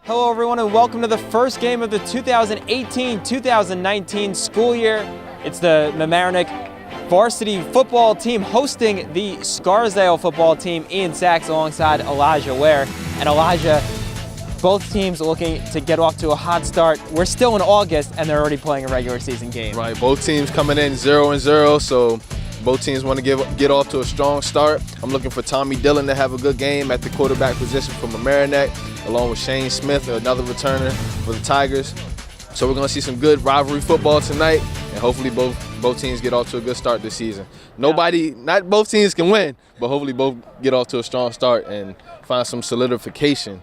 Hello everyone and welcome to the first game of the 2018-2019 school year. It's the Mamaroneck Varsity football team hosting the Scarsdale football team. Ian Sachs alongside Elijah Ware. And Elijah, both teams looking to get off to a hot start. We're still in August and they're already playing a regular season game. Right, both teams coming in 0-0, so both teams want to get off to a strong start. I'm looking for Tommy Dillon to have a good game at the quarterback position for Mamaroneck, along with Shane Smith, another returner for the Tigers. So we're going to see some good rivalry football tonight, and hopefully both teams get off to a good start this season. Not both teams can win, but hopefully both get off to a strong start and find some solidification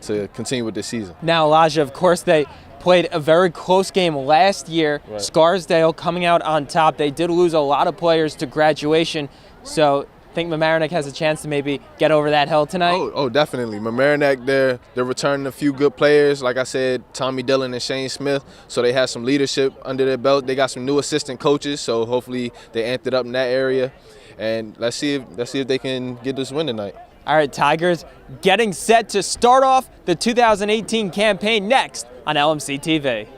to continue with this season. Now, Elijah, of course, they played a very close game last year. Right. Scarsdale coming out on top. They did lose a lot of players to graduation, so I think Mamaroneck has a chance to maybe get over that hill tonight. Oh, definitely. Mamaroneck, they're returning a few good players. Like I said, Tommy Dillon and Shane Smith, so they have some leadership under their belt. They got some new assistant coaches, so hopefully they amped it up in that area. And let's see if they can get this win tonight. All right, Tigers getting set to start off the 2018 campaign next on LMC TV.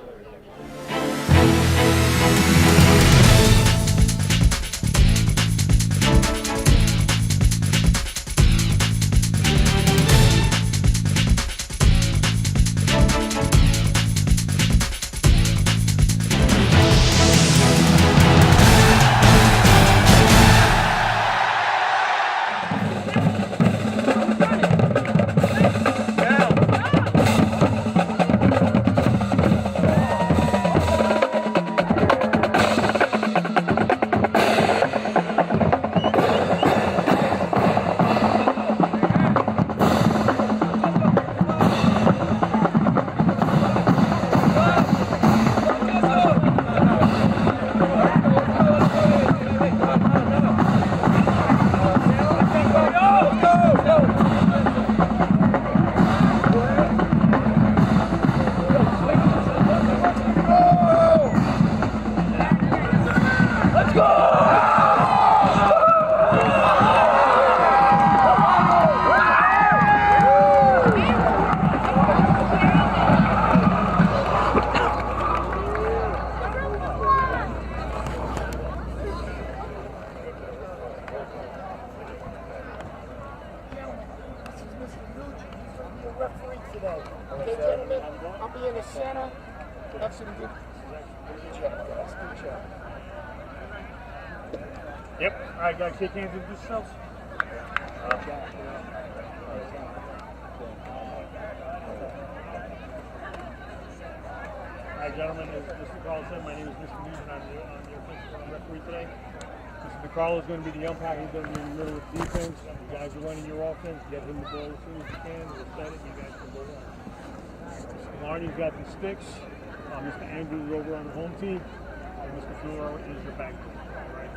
Referee today. Okay, gentlemen, I'll be in the center. Have some good check, guys. Good job. Yep. All right, guys, shake hands with yourselves. All right, gentlemen, as Mr. Carl said, my name is Mr. News, and I'm the offensive referee today. Mr. DeCarlo is going to be the umpire. He's going to be in the middle of defense. You guys are running your offense. Get him the ball as soon as you can. We'll set it. You guys can go on. Mr. Marnie's got the sticks. Mr. Andrews over on the home team. And Mr. Floro is the back team. All right.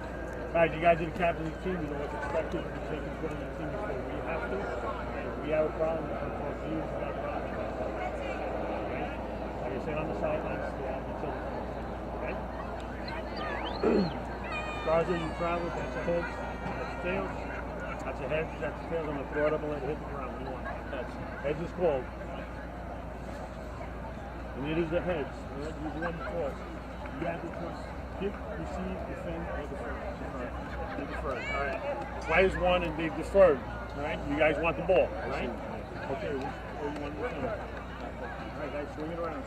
Guys, you guys are the captain of the team. You know what's expected. You take and put in the team before we have to. And if we have a problem, we can talk to you. If we have a problem, we can talk to you. Okay? Like I said, on the sidelines, stay out until the phone. Okay? Scarsdale, you travel, that's a head, that's tails. That's a head, that's tails. I'm going to throw it up and let it hit the ground. What do you want? Heads. Heads is called. And it is the heads. You want to toss. You have to toss. Kick, receive, defend, or defer. They deferred. All right. Players won and they've deferred. All right. You guys want the ball, all right? Okay. Or you want the defend. All right, guys, swing it around.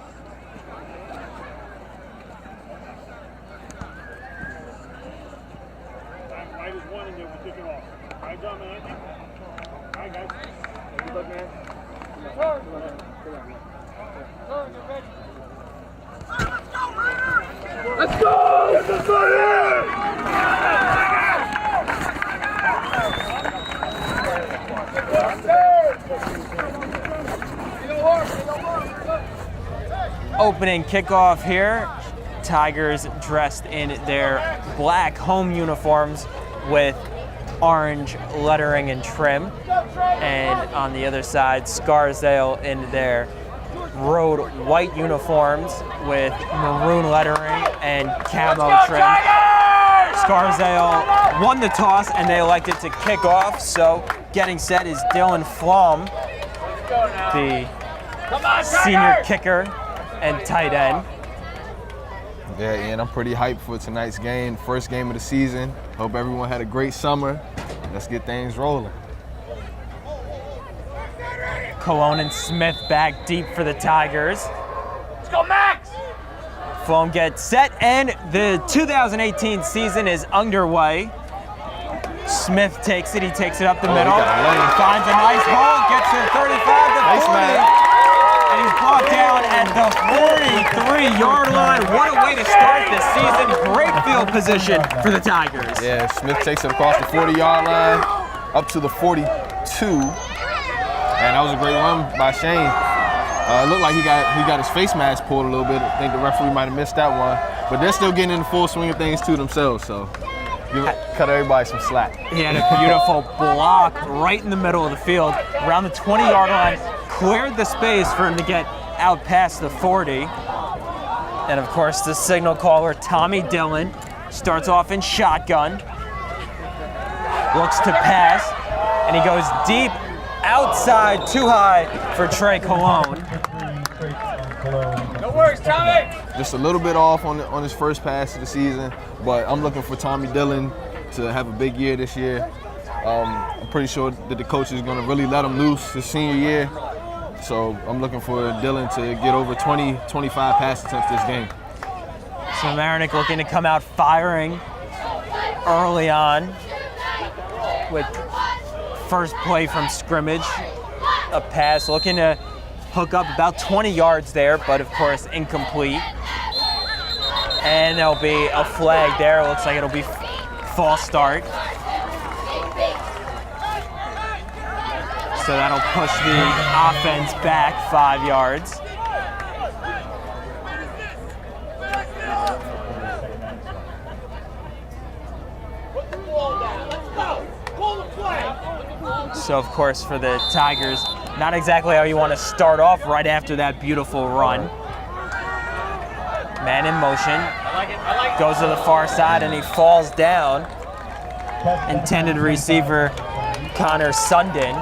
White is one and then we kick it off. All right, John, man. All right, guys. Good luck, man. Let's go! Get this one in! Opening kickoff here. Tigers dressed in their black home uniforms with orange lettering and trim. And on the other side, Scarsdale in their road white uniforms with maroon lettering and camo trim. Scarsdale won the toss and they elected to kick off. So getting set is Dylan Flom, the senior kicker and tight end. Yeah, Ian, I'm pretty hyped for tonight's game, first game of the season. Hope everyone had a great summer. Let's get things rolling. Cologne and Smith back deep for the Tigers. Let's go, Max! Foam gets set, and the 2018 season is underway. Smith takes it, he takes it up the middle, finds a nice hole, gets to 35 to 40. And he's brought down at the 43-yard line. What a way to start this season. Great field position for the Tigers. Yeah, Smith takes it across the 40-yard line, up to the 42. And that was a great run by Shane. It looked like he got his face mask pulled a little bit. I think the referee might have missed that one. But they're still getting in the full swing of things to themselves, so cut everybody some slack. He had a beautiful block right in the middle of the field, around the 20-yard line. Cleared the space for him to get out past the 40. And of course, the signal caller, Tommy Dillon, starts off in shotgun. Looks to pass, and he goes deep outside, too high for Trey Cologne. No worries, Tommy. Just a little bit off on his first pass of the season, but I'm looking for Tommy Dillon to have a big year this year. I'm pretty sure that the coach is going to really let him loose his senior year. So I'm looking for Dillon to get over 20, 25 pass attempts this game. So Mamaroneck looking to come out firing early on with first play from scrimmage. A pass looking to hook up about 20 yards there, but of course incomplete. And there'll be a flag there. Looks like it'll be false start. So that'll push the offense back 5 yards. So of course for the Tigers, not exactly how you want to start off right after that beautiful run. Man in motion, goes to the far side and he falls down. Intended receiver Connor Sundin.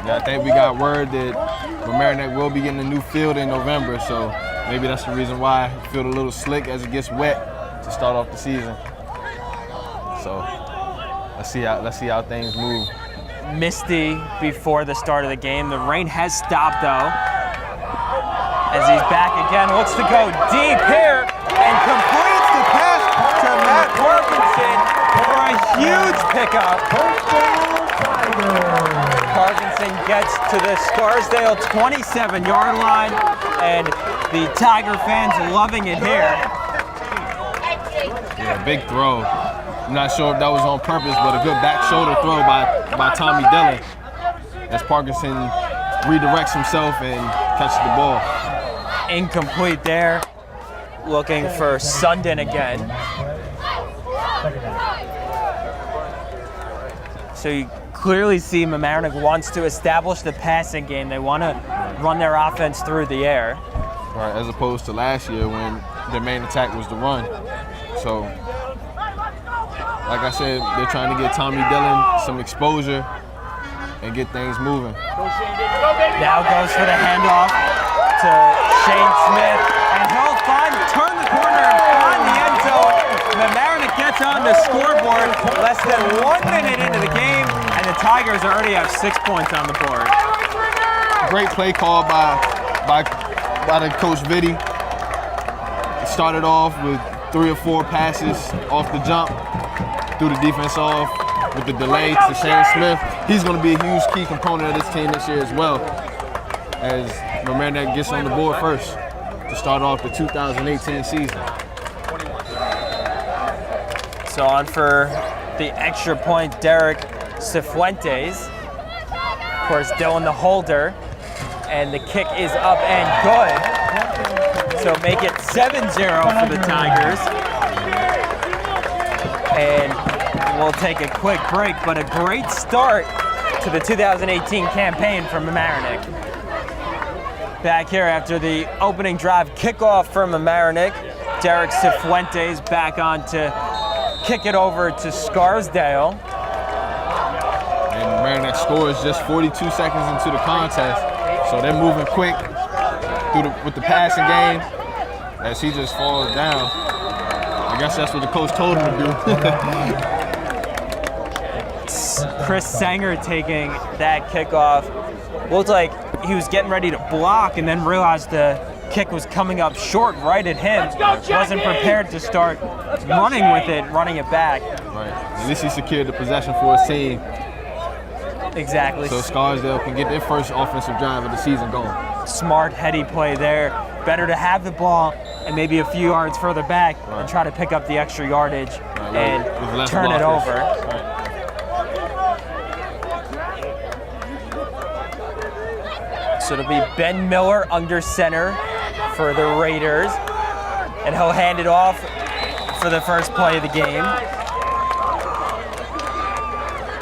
Yeah, I think we got word that Mamaroneck will be getting a new field in November, so maybe that's the reason why it feels a little slick as it gets wet to start off the season. So let's see how things move. Misty before the start of the game. The rain has stopped though. As he's back again, looks to go deep here and completes the pass to Matt Parkinson for a huge pickup. Parkinson gets to the Scarsdale 27-yard line, and the Tiger fans loving it here. Yeah, big throw. I'm not sure if that was on purpose, but a good back shoulder throw by Tommy Dillon as Parkinson redirects himself and catches the ball. Incomplete there. Looking for Sundin again. So you clearly see Mamaroneck wants to establish the passing game. They want to run their offense through the air. Right, as opposed to last year when their main attack was the run. So, like I said, they're trying to get Tommy Dillon some exposure and get things moving. Now goes for the handoff to Shane Smith, and he'll turn the corner and find the end zone. Mamaroneck gets on the scoreboard less than 1 minute into the game, and the Tigers already have 6 points on the board. Great play call by the coach Vitti. It started off with 3 or 4 passes off the jump, threw the defense off with the delay to Shane Smith. He's going to be a huge key component of this team this year as well, as Mamaroneck gets on the board first to start off the 2018 season. So on for the extra point, Derek Cifuentes. Of course, Dillon the holder, and the kick is up and good. So make it 7-0 for the Tigers. And we'll take a quick break, but a great start to the 2018 campaign from Mamaroneck. Back here after the opening drive kickoff from Mamaroneck, Derek Cifuentes back on to kick it over to Scarsdale. And Mamaroneck scores just 42 seconds into the contest. So they're moving quick with the passing game as he just falls down. I guess that's what the coach told him to do. Chris Sanger taking that kickoff. Looked like he was getting ready to block and then realized the kick was coming up short right at him. Wasn't prepared to start running with it, running it back. Right. At least he secured the possession for his team. Exactly. So Scarsdale can get their first offensive drive of the season going. Smart, heady play there. Better to have the ball and maybe a few yards further back and try to pick up the extra yardage and turn it over. Right. So it'll be Ben Miller under center for the Raiders, and he'll hand it off for the first play of the game.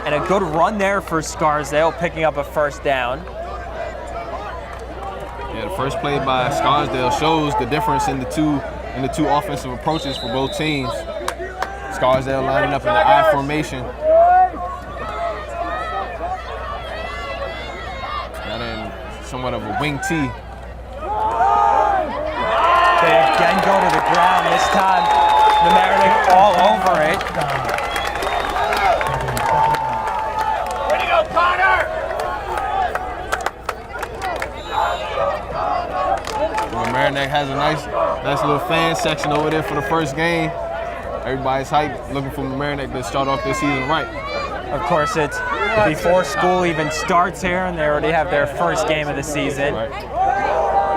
And a good run there for Scarsdale, picking up a first down. Yeah, the first play by Scarsdale shows the difference in the two offensive approaches for both teams. Scarsdale lining up in the I formation. Got in somewhat of a wing T. They again go to the ground. This time, Mamaroneck all over it. Way to go, Connor! Mamaroneck has a nice little fan section over there for the first game. Everybody's hyped, looking for Mamaroneck to start off their season right. Of course, it's before school even starts here, and they already have their first game of the season. Right.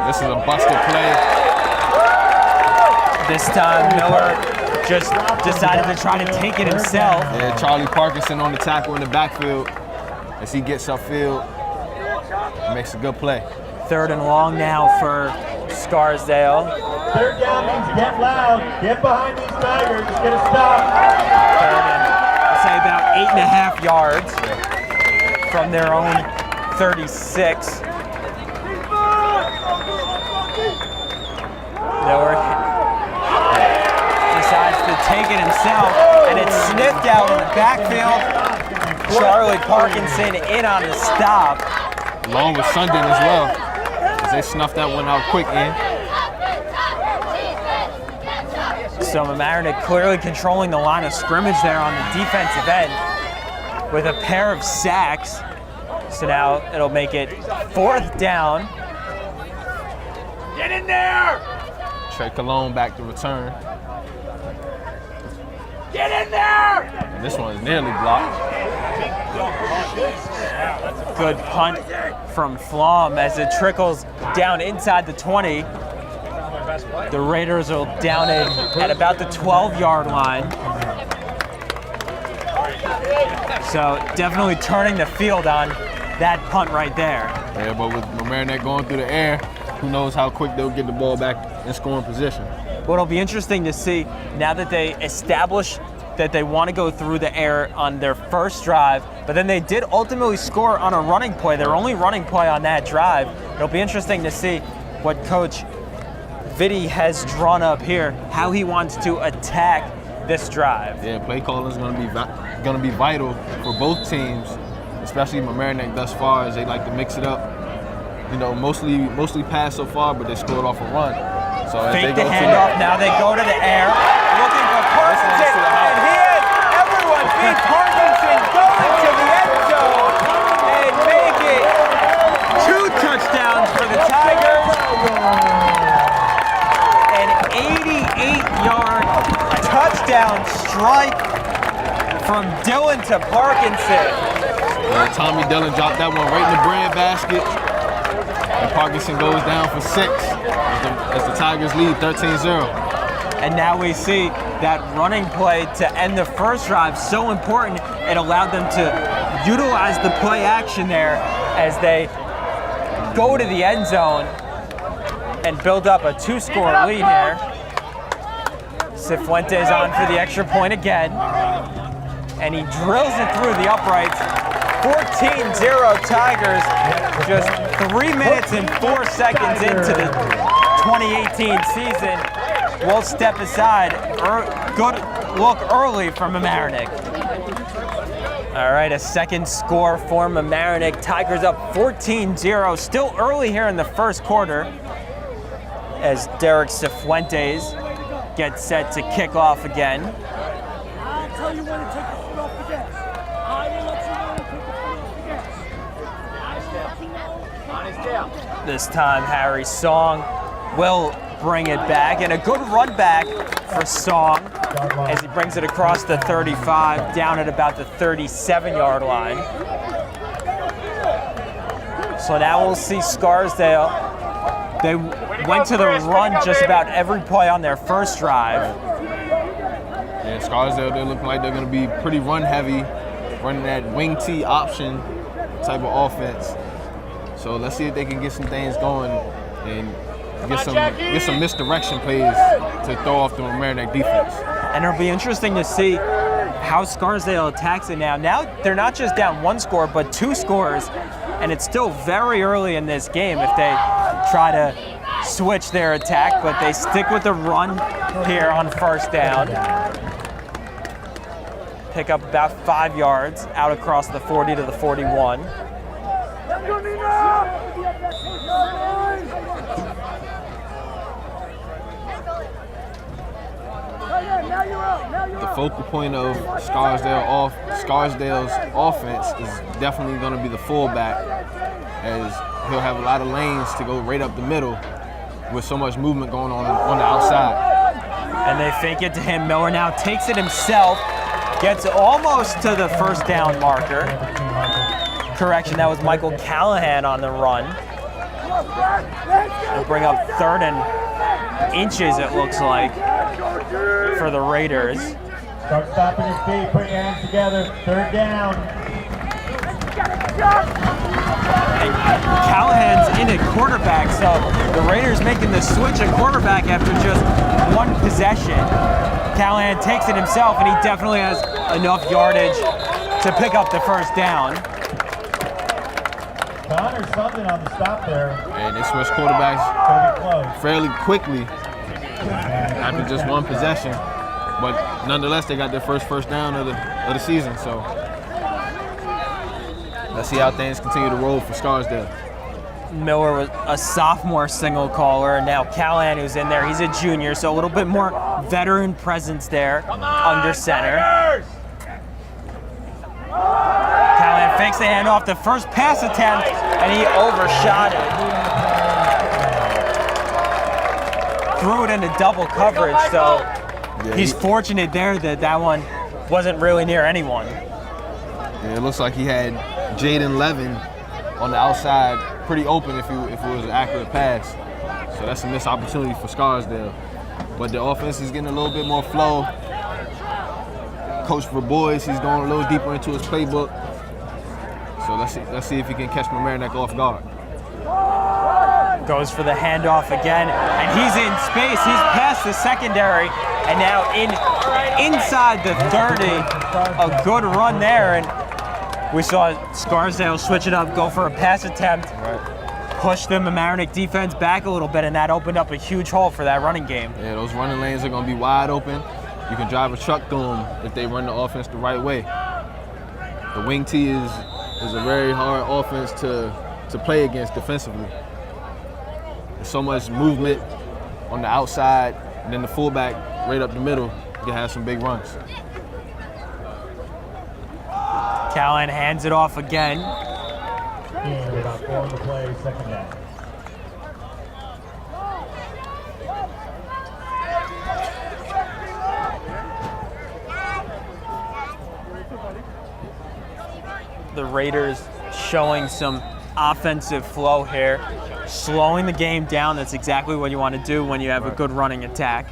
This is a busted play. This time, Miller just decided to try to take it himself. Yeah, Charlie Parkinson on the tackle in the backfield. As he gets upfield, makes a good play. 3rd and long now for Scarsdale. 3rd down means get loud, get behind these Tigers, get a stop. 3rd and, I'll say about 8.5 yards from their own 36. Miller decides to take it himself, and it's sniffed out in the backfield. Charlie Parkinson in on the stop. Along with Sundin as well, as they snuffed that one out quick in. So Mamaroneck clearly controlling the line of scrimmage there on the defensive end with a pair of sacks. So now it'll make it 4th down. Get in there! Trey Cologne back to return. Get in there! And this one is nearly blocked. Good punt from Flom as it trickles down inside the 20. The Raiders will down it at about the 12-yard line. So definitely turning the field on that punt right there. Yeah, but with Mamaroneck going through the air, who knows how quick they'll get the ball back in scoring position. Well, it'll be interesting to see now that they establish that they want to go through the air on their first drive, but then they did ultimately score on a running play, their only running play on that drive. It'll be interesting to see what Coach Vitti has drawn up here, how he wants to attack this drive. Yeah, play calling is going to be vital for both teams, especially Mamaroneck thus far, as they like to mix it up. You know, mostly pass so far, but they scored off a run. So as Fake they the go handoff, now they go to the air, looking for Parkinson, and he is, everyone beat Parkinson, going to the end zone, and make it 2 touchdowns for the Tigers. An 88-yard touchdown strike from Dillon to Parkinson. Tommy Dillon dropped that one right in the bread basket. And Parkinson goes down for 6 as the Tigers lead 13-0. And now we see that running play to end the first drive so important. It allowed them to utilize the play action there as they go to the end zone and build up a 2-score lead here. Cifuentes on for the extra point again. And he drills it through the uprights. 14-0 Tigers, just 3 minutes and 4 seconds into the 2018 season. We'll step aside. Good look early from Mamaroneck. All right, a second score for Mamaroneck. Tigers up 14-0. Still early here in the first quarter as Derek Cifuentes gets set to kick off again. I'll tell you when to take the foot off the gas. I will let you know when to take the foot off the gas. This time, Harry Song will bring it back, and a good run back for Song as he brings it across the 35, down at about the 37-yard line. So now we'll see Scarsdale. They went to the run just about every play on their first drive. Yeah, Scarsdale, they look like they're going to be pretty run heavy, running that wing T option type of offense. So let's see if they can get some things going and get some misdirection plays to throw off the Mamaroneck defense. And it'll be interesting to see how Scarsdale attacks it now. Now they're not just down one score, but 2 scores, and it's still very early in this game if they try to switch their attack, but they stick with the run here on first down. Pick up about 5 yards out across the 40 to the 41. The focal point of Scarsdale's offense is definitely going to be the fullback, as he'll have a lot of lanes to go right up the middle with so much movement going on the outside. And they fake it to him. Miller now takes it himself, gets almost to the first down marker. Correction, that was Michael Callahan on the run. They'll bring up 3rd and inches, it looks like, for the Raiders. Start stopping your feet, put your hands together, 3rd down. And Callahan's in at quarterback, so the Raiders making the switch at quarterback after just 1 possession. Callahan takes it himself, and he definitely has enough yardage to pick up the first down. Connor something on the stop there. And they switched quarterbacks fairly quickly after just 1 possession. But nonetheless, they got their first down of the season. So let's see how things continue to roll for Scarsdale. Miller was a sophomore single caller, and now Callahan, who's in there, he's a junior, so a little bit more veteran presence there under center. Callahan fakes the handoff, the first pass attempt, and he overshot it. Threw it into double coverage, so he's fortunate there that one wasn't really near anyone. Yeah, it looks like he had Jaden Levin on the outside pretty open if it was an accurate pass. So that's a missed opportunity for Scarsdale. But the offense is getting a little bit more flow. Coach Verbois, he's going a little deeper into his playbook. So let's see if he can catch Mamaroneck off guard. Goes for the handoff again, and he's in space. He's past the secondary, and now inside the 30. A good run there, and we saw Scarsdale switch it up, go for a pass attempt, push the Mamaroneck defense back a little bit, and that opened up a huge hole for that running game. Yeah, those running lanes are going to be wide open. You can drive a truck through them if they run the offense the right way. The wing T is a very hard offense to play against defensively. There's so much movement on the outside, and then the fullback right up the middle, you can have some big runs. Callahan hands it off again. And about 4 on the play, 2nd down. The Raiders showing some offensive flow here, slowing the game down. That's exactly what you want to do when you have a good running attack.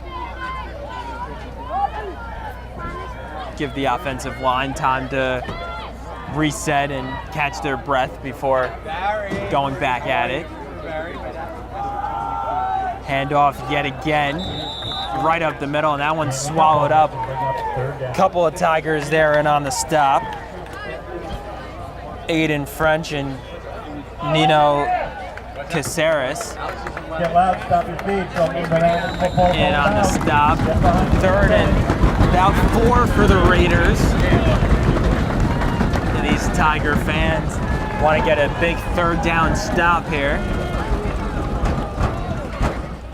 Give the offensive line time to reset and catch their breath before going back at it. Handoff yet again, right up the middle, and that one's swallowed up. Couple of Tigers there and on the stop. Aiden French and Nino Caceres Get loud, stop your feet. in on the stop. 3rd and about 4 for the Raiders. Tiger fans want to get a big third down stop here.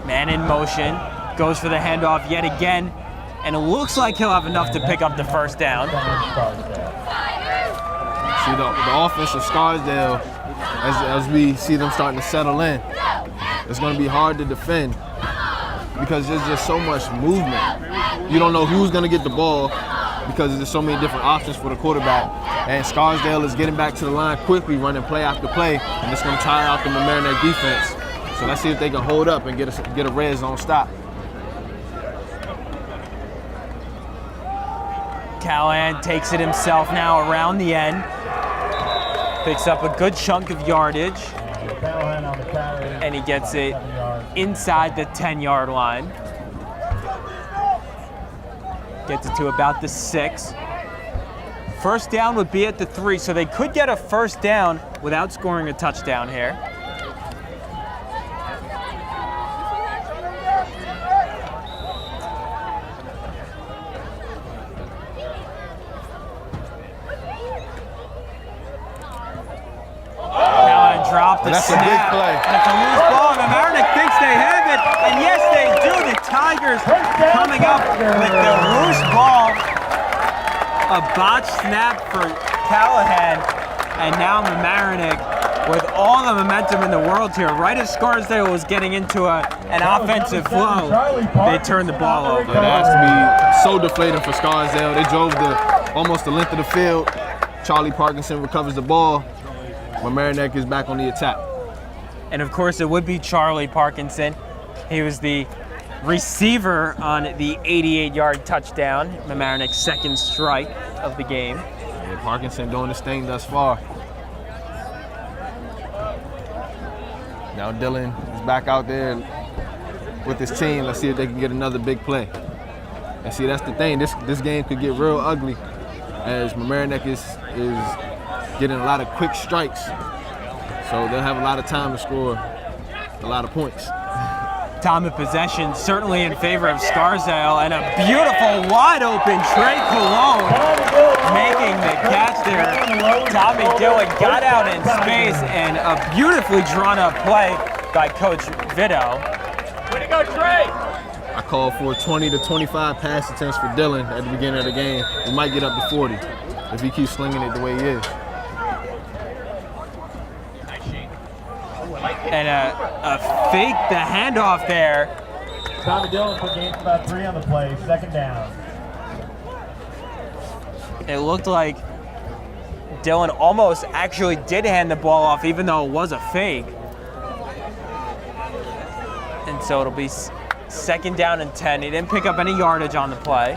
Man in motion, goes for the handoff yet again, and it looks like he'll have enough to pick up the first down. See the offense of Scarsdale, as we see them starting to settle in, it's going to be hard to defend because there's just so much movement. You don't know who's going to get the ball because there's so many different options for the quarterback. And Scarsdale is getting back to the line quickly, running play after play, and it's going to tire out the Mamaroneck defense. So let's see if they can hold up and get a red zone stop. Callahan takes it himself now around the end. Picks up a good chunk of yardage. And he gets it inside the 10-yard line. Gets it to about the 6. First down would be at the 3, so they could get a first down without scoring a touchdown here. Dropped the That's snap. a big play. That's a loose ball, and Mamaroneck thinks they have it, and yes, they do. The Tigers coming up with the loose ball. A botched snap for Callahan, and now Mamaroneck with all the momentum in the world here. Right as Scarsdale was getting into an offensive flow, they turned the ball over. Yeah, that has to be so deflating for Scarsdale. They drove almost the length of the field. Charlie Parkinson recovers the ball. Mamaroneck is back on the attack. And of course, it would be Charlie Parkinson. He was the receiver on the 88-yard touchdown, Mamaroneck's second strike of the game. Yeah, Parkinson doing his thing thus far. Now Dylan is back out there with his team. Let's see if they can get another big play. And see, that's the thing. This game could get real ugly as Mamaroneck is getting a lot of quick strikes. So they'll have a lot of time to score a lot of points. Time of possession certainly in favor of Scarsdale, and a beautiful wide open Trey Colon making the catch there. Tommy Dillon got out in space, and a beautifully drawn up play by Coach Vito. Way to go, Trey! I called for 20 to 25 pass attempts for Dillon at the beginning of the game. He might get up to 40 if he keeps slinging it the way he is. And a fake the handoff there. Tommy Dillon for gain about 3 on the play, second down. It looked like Dillon almost actually did hand the ball off, even though it was a fake. And so it'll be second down and 10. He didn't pick up any yardage on the play.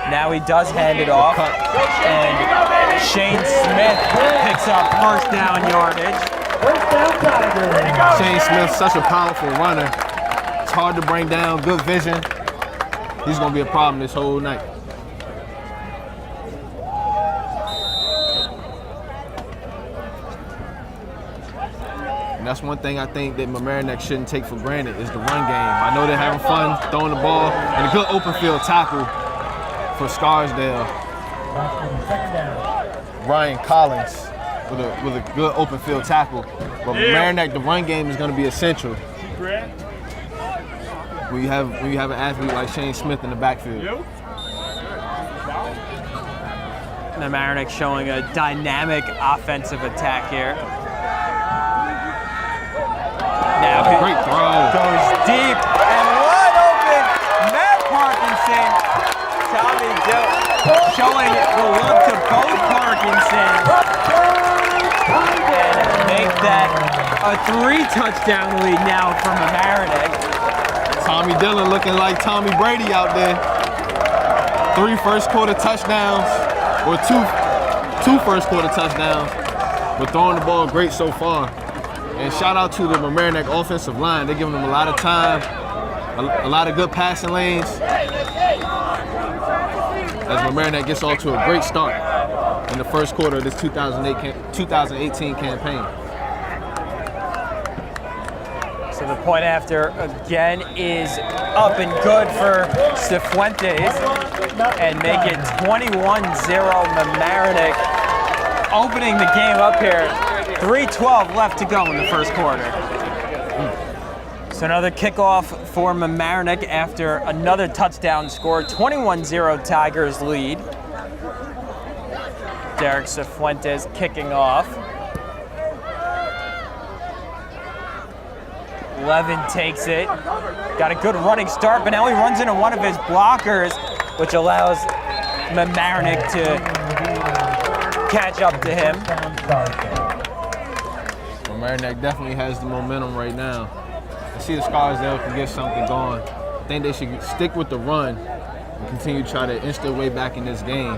Now he does hand it off, and Shane Smith picks up first down yardage. First down, Tigers. Shane Smith's such a powerful runner. It's hard to bring down, good vision. He's gonna be a problem this whole night. And that's one thing I think that Mamaroneck shouldn't take for granted is the run game. I know they're having fun throwing the ball, and a good open field tackle for Scarsdale. Ryan Collins with a good open field tackle. But Mamaroneck, the run game is going to be essential. When you have an athlete like Shane Smith in the backfield. Mamaroneck showing a dynamic offensive attack here. Now Great throw. Goes deep and wide open. Matt Parkinson. Tommy Dillon showing the love to both Parkinsons. And make that a 3-touchdown lead now for Mamaroneck. Tommy Dillon looking like Tommy Brady out there. 3 first-quarter touchdowns, or two first-quarter touchdowns, but throwing the ball great so far. And shout out to the Mamaroneck offensive line. They're giving them a lot of time, a lot of good passing lanes. As Mamaroneck gets off to a great start in the first quarter of this 2018 campaign. So So the point after again is up and good for Cifuentes and make it 21-0 Mamaroneck, opening the game up here. 3:12 left to go in the first quarter. So another kickoff for Mamaroneck after another touchdown score. 21-0 Tigers lead. Derek Cifuentes kicking off. Levin takes it. Got a good running start, but now he runs into one of his blockers, which allows Mamaroneck to catch up to him. Mamaroneck definitely has the momentum right now. I see the Scarsdale can get something going. I think they should stick with the run and continue to try to inch their way back in this game.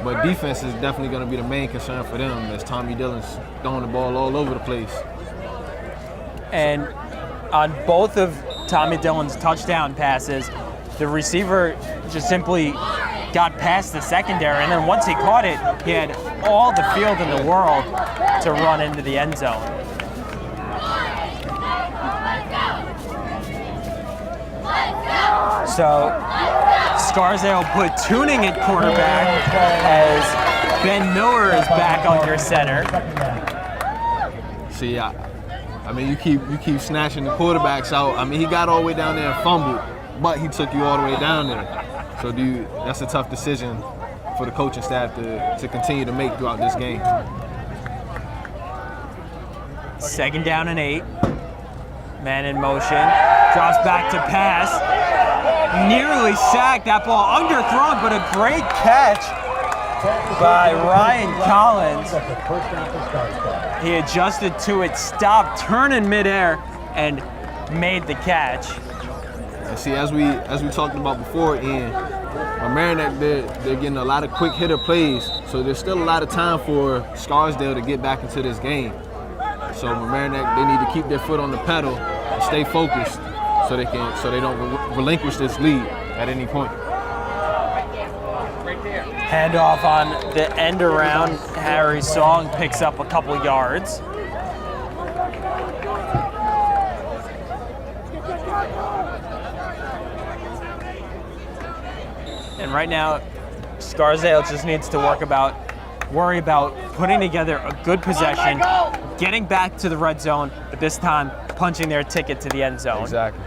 But defense is definitely going to be the main concern for them as Tommy Dillon's throwing the ball all over the place. And on both of Tommy Dillon's touchdown passes, the receiver just simply got past the secondary, and then once he caught it, he had all the field in the world to run into the end zone. So Scarsdale platooning at quarterback as Ben Miller is back under center. See, I mean, you keep snatching the quarterbacks out. I mean, he got all the way down there and fumbled, but he took you all the way down there. So, that's a tough decision for the coaching staff to continue to make throughout this game. 2nd down and 8. Man in motion. Drops back to pass. Nearly sacked. That ball underthrown, but a great catch by Ryan Collins. He adjusted to it, stopped, turning midair, and made the catch. And see, as we talked about before, Ian, Mamaroneck, they're getting a lot of quick hitter plays, so there's still a lot of time for Scarsdale to get back into this game. So Mamaroneck, they need to keep their foot on the pedal and stay focused so they don't relinquish this lead at any point. Handoff on the end around. Harry Song picks up a couple yards. And right now, Scarsdale just needs to worry about putting together a good possession, getting back to the red zone, but this time punching their ticket to the end zone. Exactly.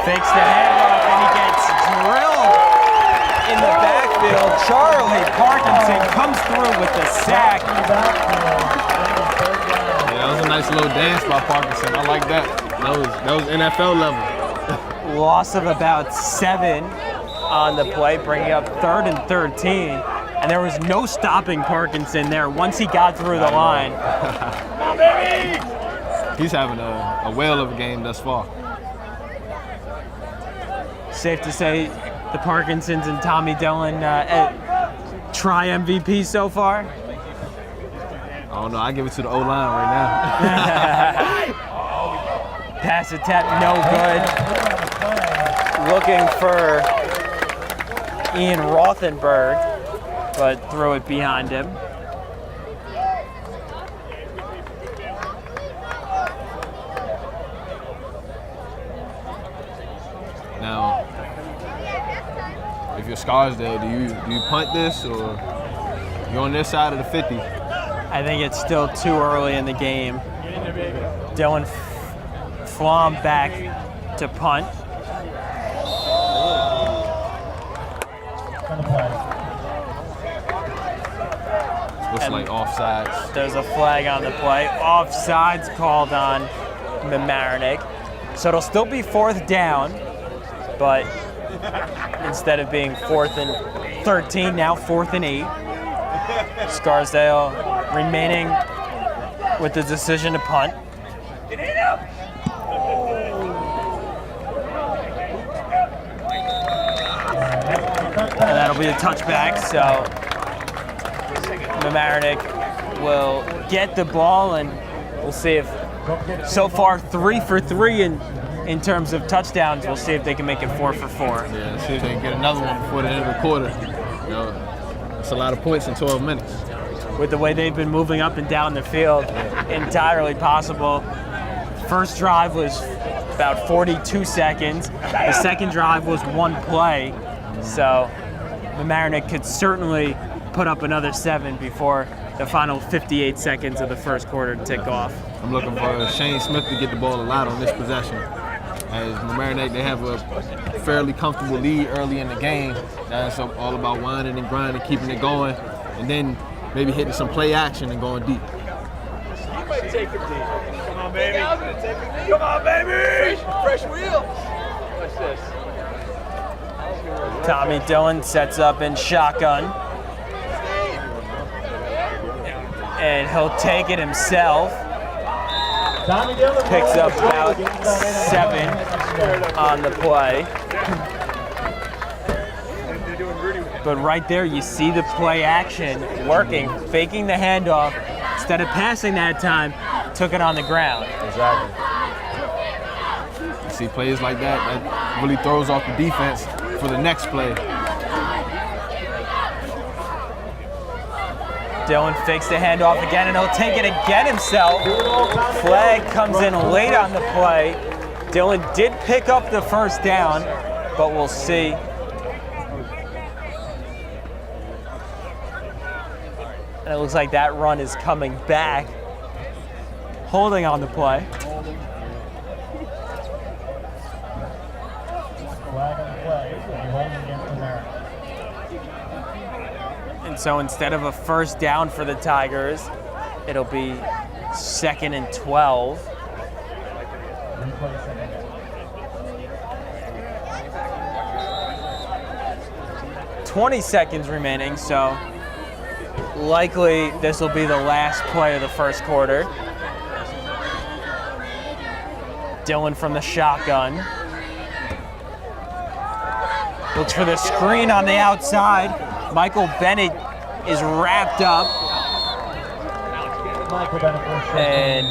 Fakes the handoff and he gets drilled in the backfield. Charlie Parkinson comes through with the sack. Yeah, that was a nice little dance by Parkinson. I like that. That was NFL level. Loss of about 7 on the play, bringing up 3rd and 13. And there was no stopping Parkinson there once he got through the line. He's having a whale of a game thus far. Safe to say the Parkinsons and Tommy Dillon try MVP so far? I don't know. I give it to the O-line right now. Pass attempt, no good. Looking for Ian Rothenberg, but throw it behind him. Now, if you're Scarsdale, do you punt this or you're on this side of the 50? I think it's still too early in the game. Dylan Flom back to punt. Looks like offsides. There's a flag on the play. Offsides called on Mamaroneck. So it'll still be 4th down, but instead of being 4th and 13, now 4th and 8. Scarsdale remaining with the decision to punt. And that'll be a touchback, so Mamaroneck will get the ball, and we'll see if, so far 3 for 3 in terms of touchdowns. We'll see if they can make it 4 for 4. Yeah, see if they can get another one before the end of the quarter. You know, that's a lot of points in 12 minutes. with the way they've been moving up and down the field. Entirely possible. First drive was about 42 seconds. The second drive was 1 play. So Mamaroneck could certainly put up another 7 before the final 58 seconds of the first quarter to tick off. I'm looking for Shane Smith to get the ball a lot on this possession. As Mamaroneck, they have a fairly comfortable lead early in the game. That's all about winding and grinding, keeping it going, and then maybe hitting some play action and going deep. You might take him deep. Come on, baby. Come on, baby. Fresh wheel. What's this? Tommy Dillon sets up in shotgun. And he'll take it himself. Picks up about 7 on the play. But right there, you see the play action working, faking the handoff. Instead of passing that time, took it on the ground. Exactly. You see plays like that, that really throws off the defense for the next play. Dillon fakes the handoff again, and he'll take it again himself. Flag comes in late on the play. Dillon did pick up the first down, but we'll see. And it looks like that run is coming back. Holding on the play. And so instead of a first down for the Tigers, it'll be 2nd and 12. $20 seconds remaining, so likely this will be the last play of the first quarter. Dillon from the shotgun. Looks for the screen on the outside. Michael Bennett is wrapped up. And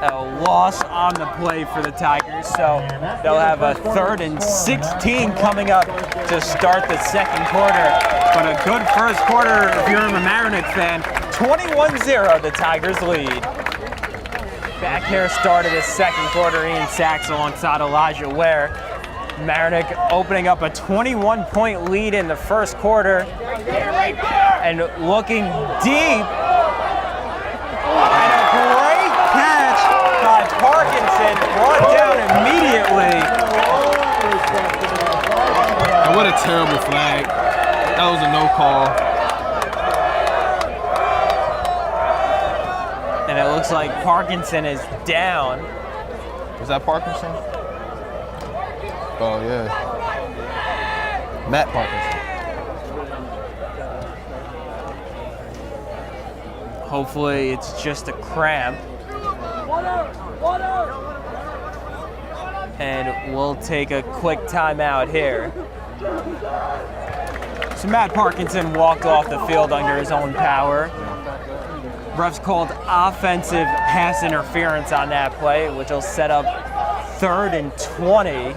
a loss on the play for the Tigers. So they'll have a 3rd and 16 coming up to start the second quarter. But a good first quarter if you're a Mamaroneck fan. 21-0, the Tigers lead. Back here started the second quarter. Ian Sachs alongside Elijah Ware. Mamaroneck opening up a 21-point lead in the first quarter. And looking deep. And a great catch by Parkinson, brought down immediately. And what a terrible flag. That was a no call. And it looks like Parkinson is down. Was that Parkinson? Oh, yeah. Matt Parkinson. Hopefully it's just a cramp. And we'll take a quick timeout here. So Matt Parkinson walked off the field under his own power. Refs called offensive pass interference on that play, which will set up 3rd and 20.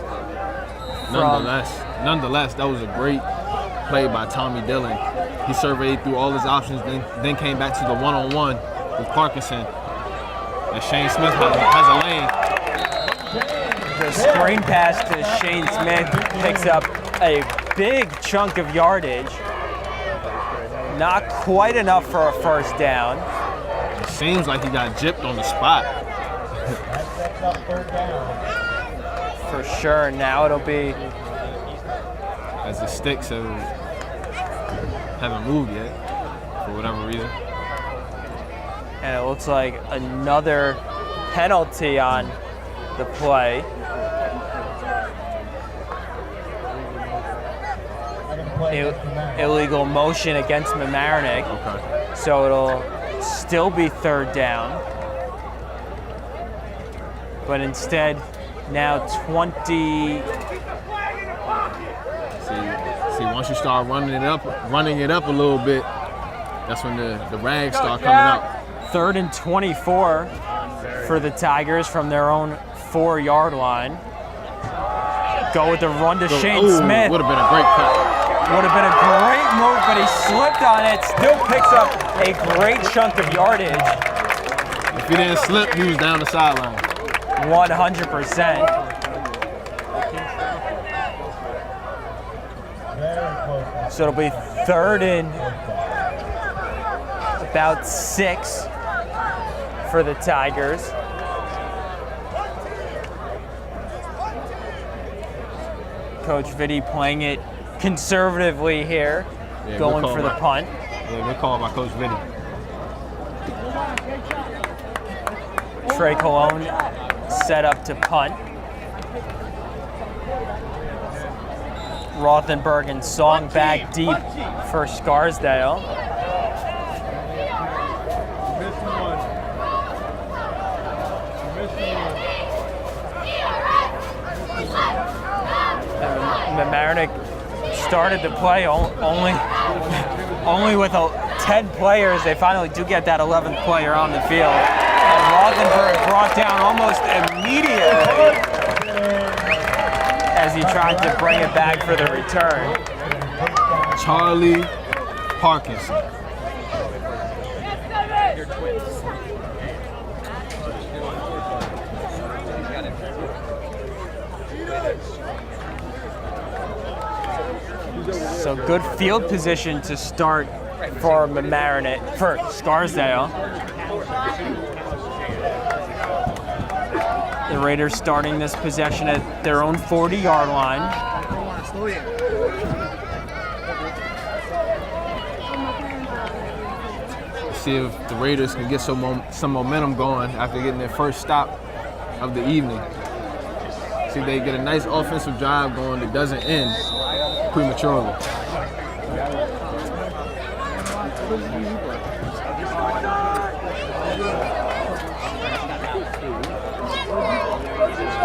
Nonetheless, that was a great play by Tommy Dillon. He surveyed through all his options, then came back to the one-on-one with Parkinson. And Shane Smith has a lane. The screen pass to Shane Smith picks up a big chunk of yardage. Not quite enough for a first down. It seems like he got gypped on the spot. For sure, now it'll be... As the sticks haven't moved yet, for whatever reason. And it looks like another penalty on the play. Illegal motion against Mamaroneck. Okay. So it'll still be 3rd down. But instead, now 20. See, once you start running it up a little bit, that's when the rags start coming out. 3rd and 24 for the Tigers from their own 4-yard line. Go with the run to Shane Smith. Would have been a great cut. Would have been a great move, but he slipped on it. Still picks up a great chunk of yardage. If he didn't slip, he was down the sideline. 100%. So it'll be 3rd and about 6 for the Tigers. Coach Vitti playing it conservatively here, going for the punt. Yeah, good call by Coach Vitti. Trey Colon set up to punt. Rothenberg and Song back deep for Scarsdale. Mamaroneck started to play only with 10 players. They finally do get that 11th player on the field. And Rothenberg brought down almost immediately as he tried to bring it back for the return. Charlie Parkinson. So good field position to start for Mamaroneck, for Scarsdale. The Raiders starting this possession at their own 40-yard line. See if the Raiders can get some momentum going after getting their first stop of the evening. See if they get a nice offensive drive going that doesn't end prematurely.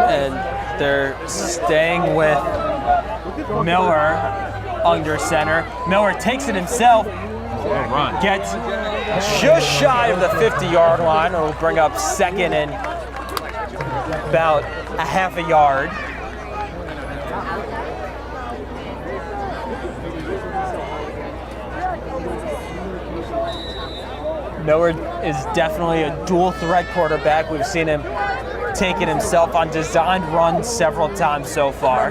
And they're staying with Miller under center. Miller takes it himself, gets just shy of the 50-yard line. It'll bring up 2nd and about a half a yard. Miller is definitely a dual threat quarterback. We've seen him take it himself on designed runs several times so far.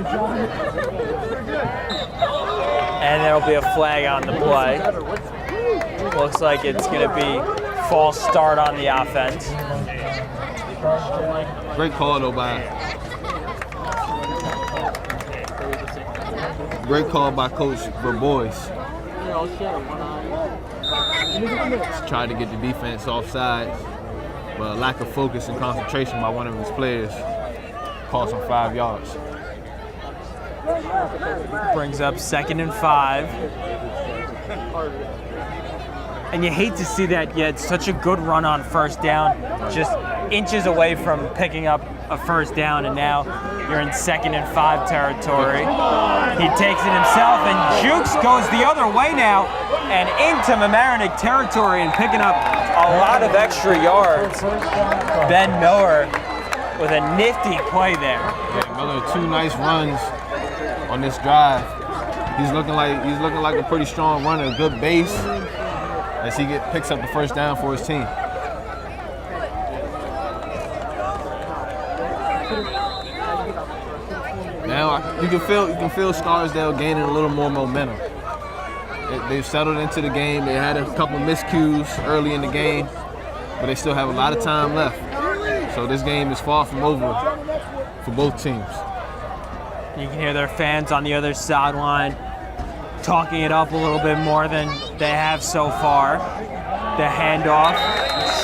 And there'll be a flag on the play. Looks like it's going to be false start on the offense. Great call though by Coach Verbois. Tried to get the defense offside, but a lack of focus and concentration by one of his players cost him 5 yards. Brings up 2nd and 5. And you hate to see that yet. Such a good run on first down, just inches away from picking up a first down, and now you're in 2nd and 5 territory. He takes it himself, and Jukes goes the other way now and into Mamaroneck territory and picking up a lot of extra yards. Ben Miller with a nifty play there. Yeah, Miller, 2 nice runs on this drive. He's looking like a pretty strong runner, a good base as he picks up the first down for his team. Now you can feel Scarsdale gaining a little more momentum. They've settled into the game. They had a couple miscues early in the game, but they still have a lot of time left. So this game is far from over for both teams. You can hear their fans on the other sideline talking it up a little bit more than they have so far. The handoff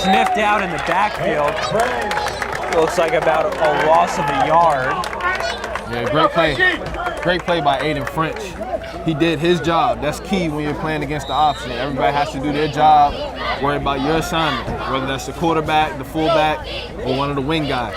sniffed out in the backfield. Looks like about a loss of a yard. Yeah, great play. Great play by Aiden French. He did his job. That's key when you're playing against the option. Everybody has to do their job, worry about your assignment, whether that's the quarterback, the fullback, or one of the wing guys.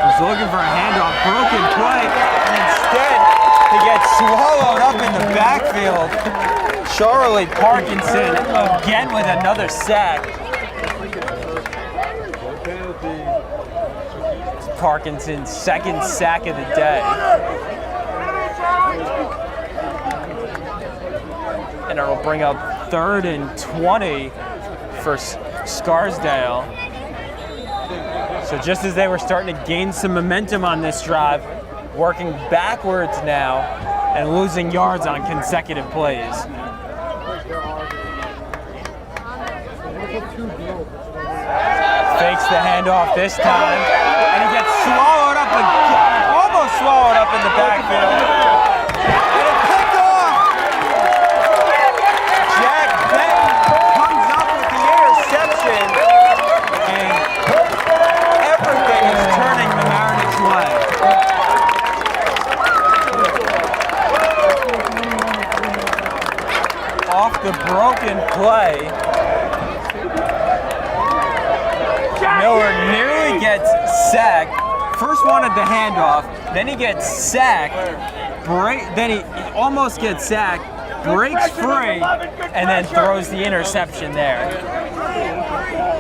He's looking for a handoff, broken play, and instead he gets swallowed up in the backfield. Charlie Parkinson again with another sack. It's Parkinson's second sack of the day. And it'll bring up 3rd and 20 for Scarsdale. So just as they were starting to gain some momentum on this drive, working backwards now and losing yards on consecutive plays. Fakes the handoff this time, and he gets swallowed up, almost swallowed up in the backfield. And it's picked off! Jack Benton comes up with the interception, and everything is turning Mamaroneck's way. Off the broken play, Miller nearly gets sacked. First one at the handoff, then he gets sacked, then he almost gets sacked, breaks free, and then throws the interception there.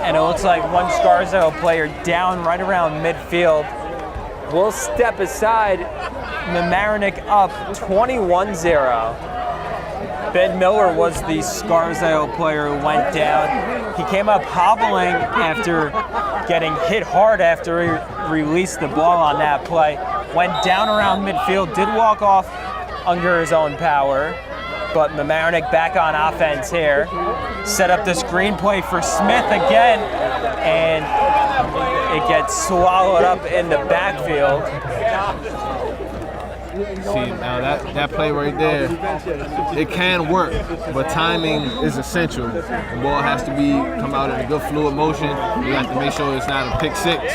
And it looks like one Scarsdale player down right around midfield. We'll step aside, Mamaroneck up 21-0. Ben Miller was the Scarsdale player who went down. He came up hobbling after getting hit hard after he released the ball on that play. Went down around midfield, did walk off under his own power, but Mamaroneck back on offense here. Set up the screenplay for Smith again, and it gets swallowed up in the backfield. See, now that play right there, it can work, but timing is essential. The ball has to come out in a good fluid motion. You have to make sure it's not a pick six.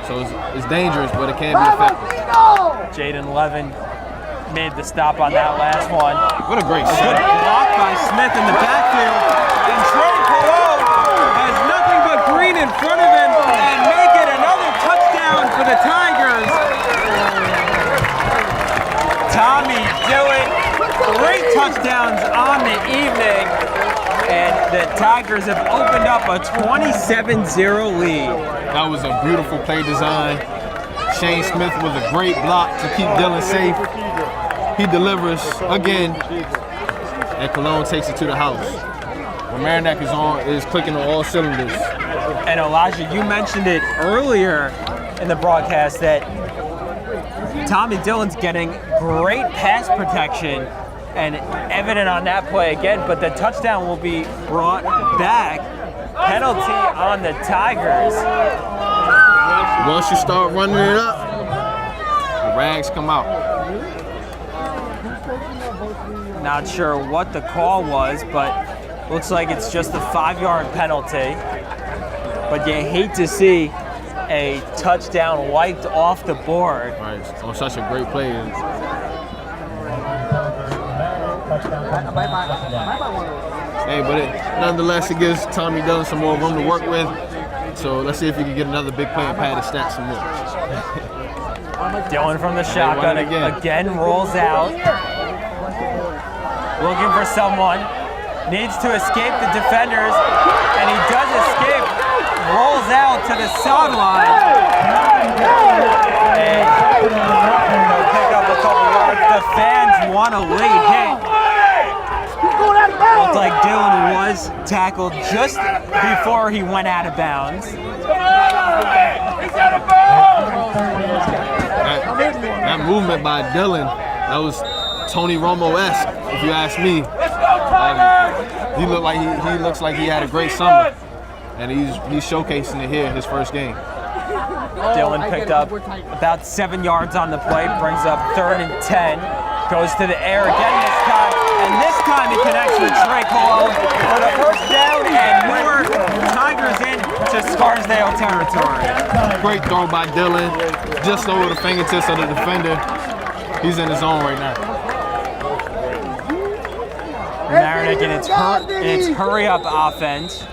So it's dangerous, but it can be effective. Jaden Levin made the stop on that last one. What a great Good shot. block by Smith in the backfield. And Trey Cologne has nothing but green in front of him and make it another touchdown for the Tigers. Tommy Dillon, 3 touchdowns on the evening, and the Tigers have opened up a 27-0 lead. That was a beautiful play design. Shane Smith with a great block to keep Dillon safe. He delivers again, and Cologne takes it to the house. Mamaroneck is clicking on all cylinders. And Elijah, you mentioned it earlier in the broadcast that Tommy Dillon's getting great pass protection, and evident on that play again, but the touchdown will be brought back. Penalty on the Tigers. Once you start running it up, the rags come out. Not sure what the call was, but looks like it's just a 5-yard penalty. But you hate to see a touchdown wiped off the board. Right, on such a great play. Hey, but nonetheless, it gives Tommy Dillon some more room to work with. So let's see if he can get another big play and pad his stats some more. Dillon from the shotgun again rolls out. Looking for someone. Needs to escape the defenders, and he does escape. Rolls out to the sideline. And he'll pick up a couple yards. The fans want a late hit. Looks like Dillon was tackled just before he went out of bounds. That movement by Dillon, that was Tony Romo-esque, if you ask me. He looks like he had a great summer, and he's showcasing it here, his first game. Dillon picked up about 7 yards on the play, brings up 3rd and 10, goes to the air again this time, and this time he connects with Trey Cologne for the first down, and more Tigers into Scarsdale territory. Great throw by Dillon, just over the fingertips of the defender. He's in his zone right now. Mamaroneck in its hurry-up offense.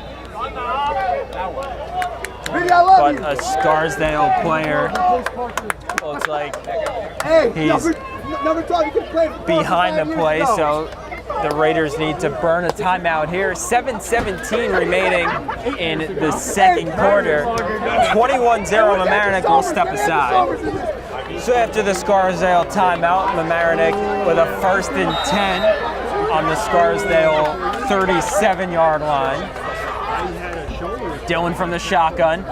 But a Scarsdale player looks like he's behind the play, so the Raiders need to burn a timeout here. 7:17 remaining in the second quarter. 21-0, Mamaroneck will step aside. So after the Scarsdale timeout, Mamaroneck with a 1st and 10 on the Scarsdale 37-yard line. Dillon from the shotgun,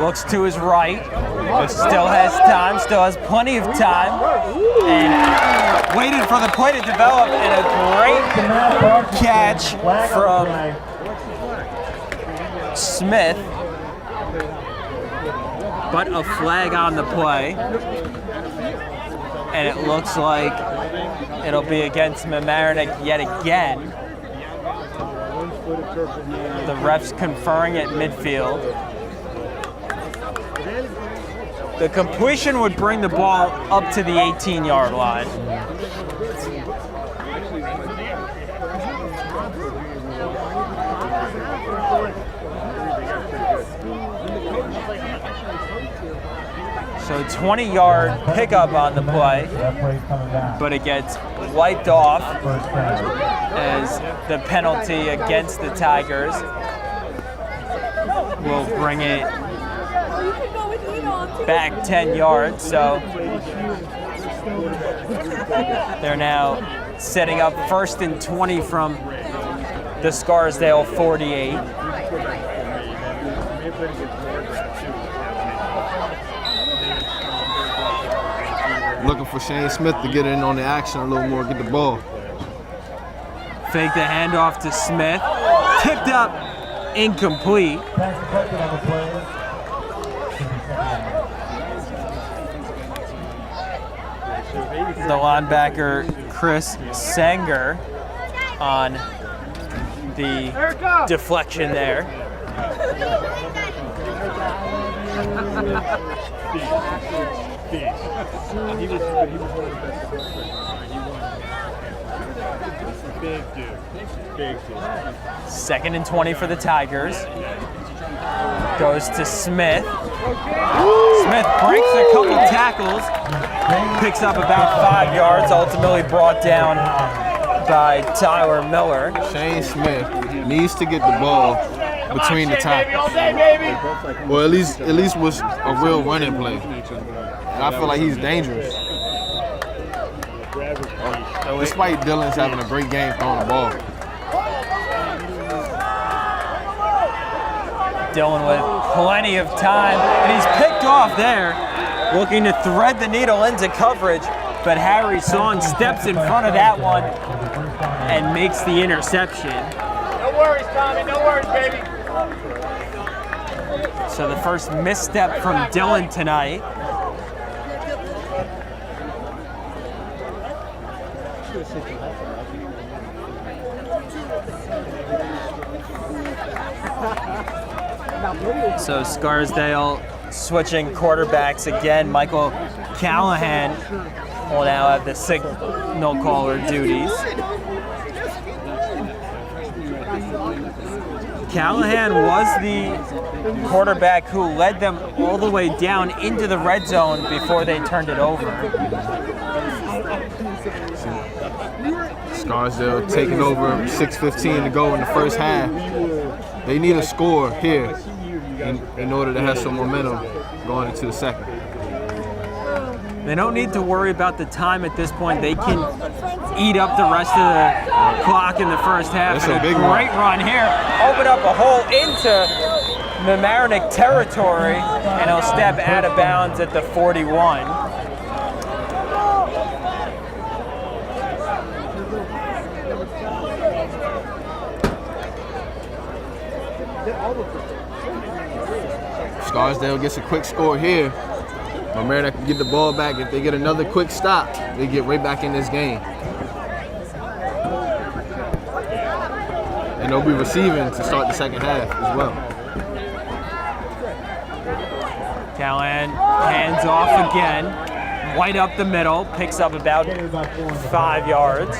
looks to his right, but still has time, still has plenty of time, and waited for the play to develop, and a great catch from Smith, but a flag on the play, and it looks like it'll be against Mamaroneck yet again. The refs conferring at midfield. The completion would bring the ball up to the 18-yard line. So 20-yard pickup on the play, but it gets wiped off as the penalty against the Tigers will bring it back 10 yards. So they're now setting up 1st and 20 from the Scarsdale 48. Looking for Shane Smith to get in on the action a little more, get the ball. Fake the handoff to Smith. Tipped up, incomplete. The linebacker, Chris Sanger, on the deflection there. Second and 20 for the Tigers. Goes to Smith. Smith breaks a couple tackles, picks up about 5 yards, ultimately brought down by Tyler Miller. Shane Smith needs to get the ball between the tackles. Well, at least was a real running play. And I feel like he's dangerous. Despite Dillon's having a great game throwing the ball. Dillon with plenty of time, and he's picked off there, looking to thread the needle into coverage, but Harry Song steps in front of that one and makes the interception. No worries, Tommy. No worries, baby. So the first misstep from Dillon tonight. So Scarsdale switching quarterbacks again. Michael Callahan will now have the signal caller duties. Callahan was the quarterback who led them all the way down into the red zone before they turned it over. Scarsdale taking over, 6:15 to go in the first half. They need a score here in order to have some momentum going into the second. They don't need to worry about the time at this point. They can eat up the rest of the clock in the first half. That's and a big great run here. Open up a hole into Mamaroneck territory, and he'll step out of bounds at the 41. Scarsdale gets a quick score here. Mamaroneck can get the ball back. If they get another quick stop, they get right back in this game. And they'll be receiving to start the second half as well. Callahan hands off again. White up the middle, picks up about 5 yards.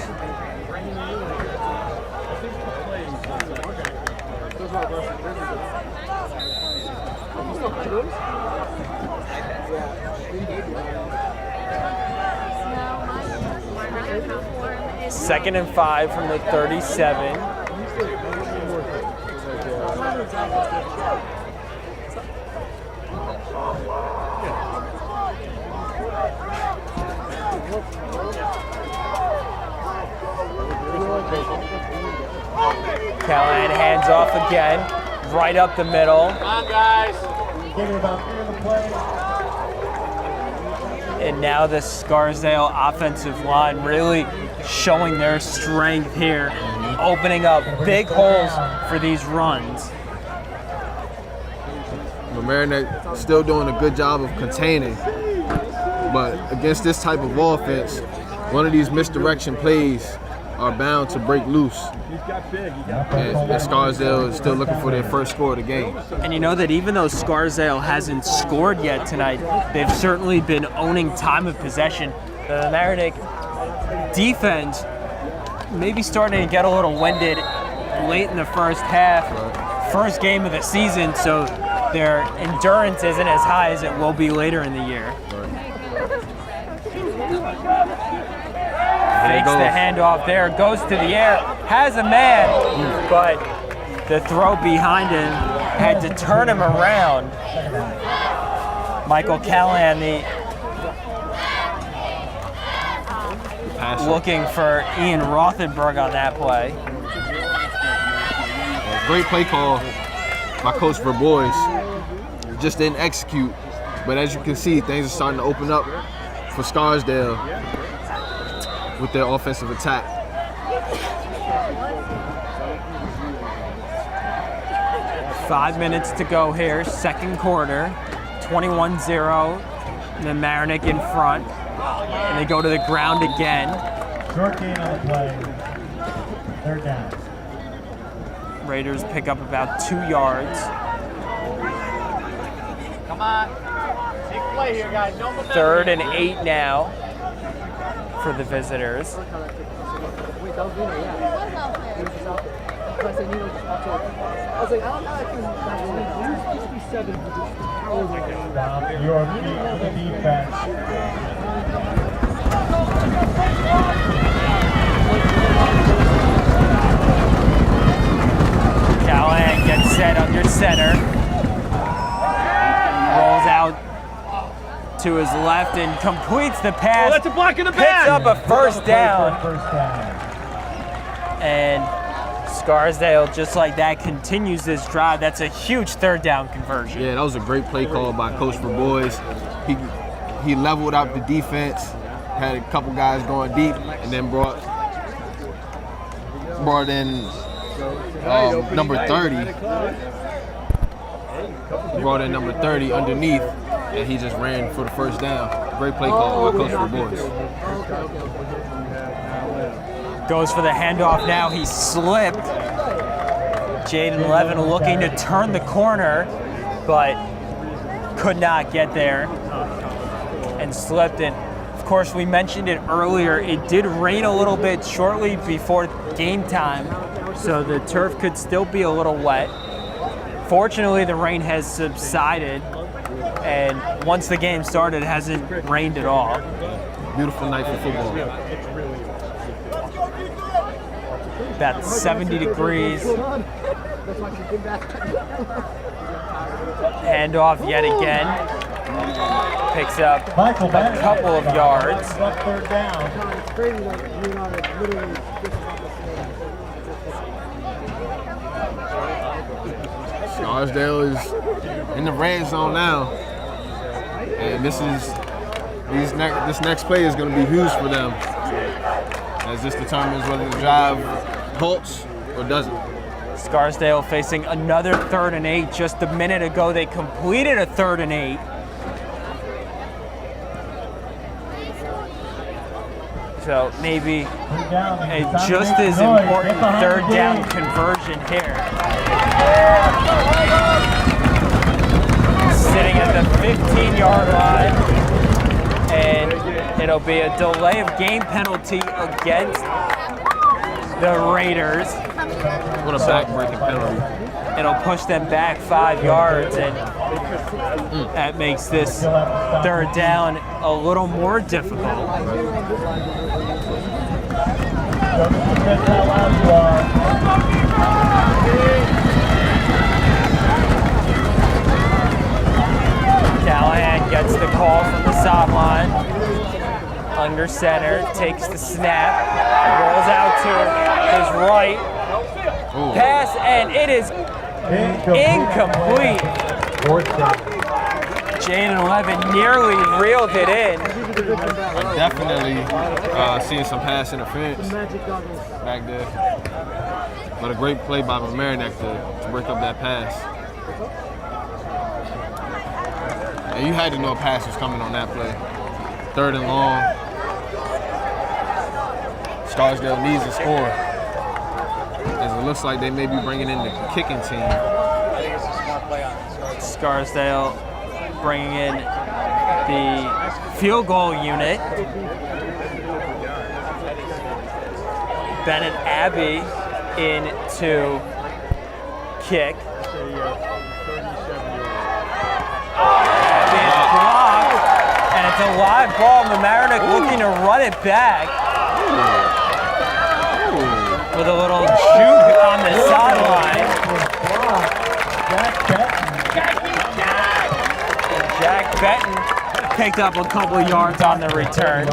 2nd and 5 from the 37. Callahan hands off again, right up the middle. Come on, guys. And now the Scarsdale offensive line really showing their strength here, opening up big holes for these runs. Mamaroneck still doing a good job of containing, but against this type of offense, one of these misdirection plays are bound to break loose. And Scarsdale is still looking for their first score of the game. And you know that even though Scarsdale hasn't scored yet tonight, they've certainly been owning time of possession. The Mamaroneck defense maybe starting to get a little winded late in the first half. First game of the season, so their endurance isn't as high as it will be later in the year. Fakes the handoff there, goes to the air, has a man, but the throw behind him had to turn him around. Michael Callahan, looking for Ian Rothenberg on that play. Great play call by Coach Verbois. Just didn't execute, but as you can see, things are starting to open up for Scarsdale with their offensive attack. Five minutes to go here, second quarter, 21-0, Mamaroneck in front, and they go to the ground again. Short gain on the play. 3rd down. Raiders pick up about 2 yards. Come on. Big play here, guys. No momentum. 3rd and 8 now for the visitors. Your feet for the defense. Callahan gets set under center. Rolls out to his left and completes the pass. That's a block in the Picks back. up a first down. First down. And Scarsdale, just like that, continues this drive. That's a huge 3rd down conversion. Yeah, that was a great play call by Coach Verbois. He leveled out the defense, had a couple guys going deep, and then brought in number 30. Brought in number 30 underneath, and he just ran for the first down. Great play call by Coach Verbois. Goes for the handoff now. He slipped. Jaden Levin looking to turn the corner, but could not get there and slipped. And of course, we mentioned it earlier. It did rain a little bit shortly before game time, so the turf could still be a little wet. Fortunately, the rain has subsided, and once the game started, it hasn't rained at all. Beautiful night for football. About 70 degrees. Handoff yet again. Picks up a couple of yards. 3rd down. Scarsdale is in the red zone now, and this next play is going to be huge for them, as this determines whether the drive halts or doesn't. Scarsdale facing another 3rd and 8. Just a minute ago, they completed a 3rd and 8. So maybe a just as important 3rd down conversion here. Sitting at the 15-yard line, and it'll be a delay of game penalty against the Raiders. What a back-breaking penalty. It'll push them back 5 yards, and that makes this 3rd down a little more difficult. Just how loud you are. Callahan gets the call from the sideline. Under center, takes the snap, rolls out to his right. Pass, and it is incomplete. Jane 11 nearly reeled it in. Definitely seeing some pass interference back there. But a great play by Mamaroneck to break up that pass. And you had to know a pass was coming on that play. 3rd and long. Scarsdale needs a score, as it looks like they may be bringing in the kicking team. Scarsdale bringing in the field goal unit. Bennett Abbey in to kick. Abbey is blocked, and it's a live ball. Mamaroneck looking to run it back. With a little juke on the sideline. Jack Benton picked up a couple yards on the return.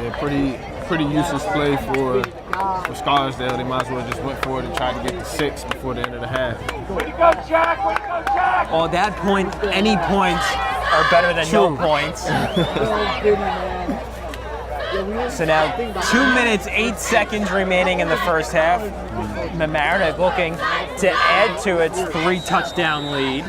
Yeah, pretty useless play for Scarsdale. They might as well just went for it and tried to get the 6 before the end of the half. Way to go, Jack! Way to go, Jack! Well, at that point, any points are better than no points. So now 2 minutes, 8 seconds remaining in the first half. Mamaroneck looking to add to its 3-touchdown lead. I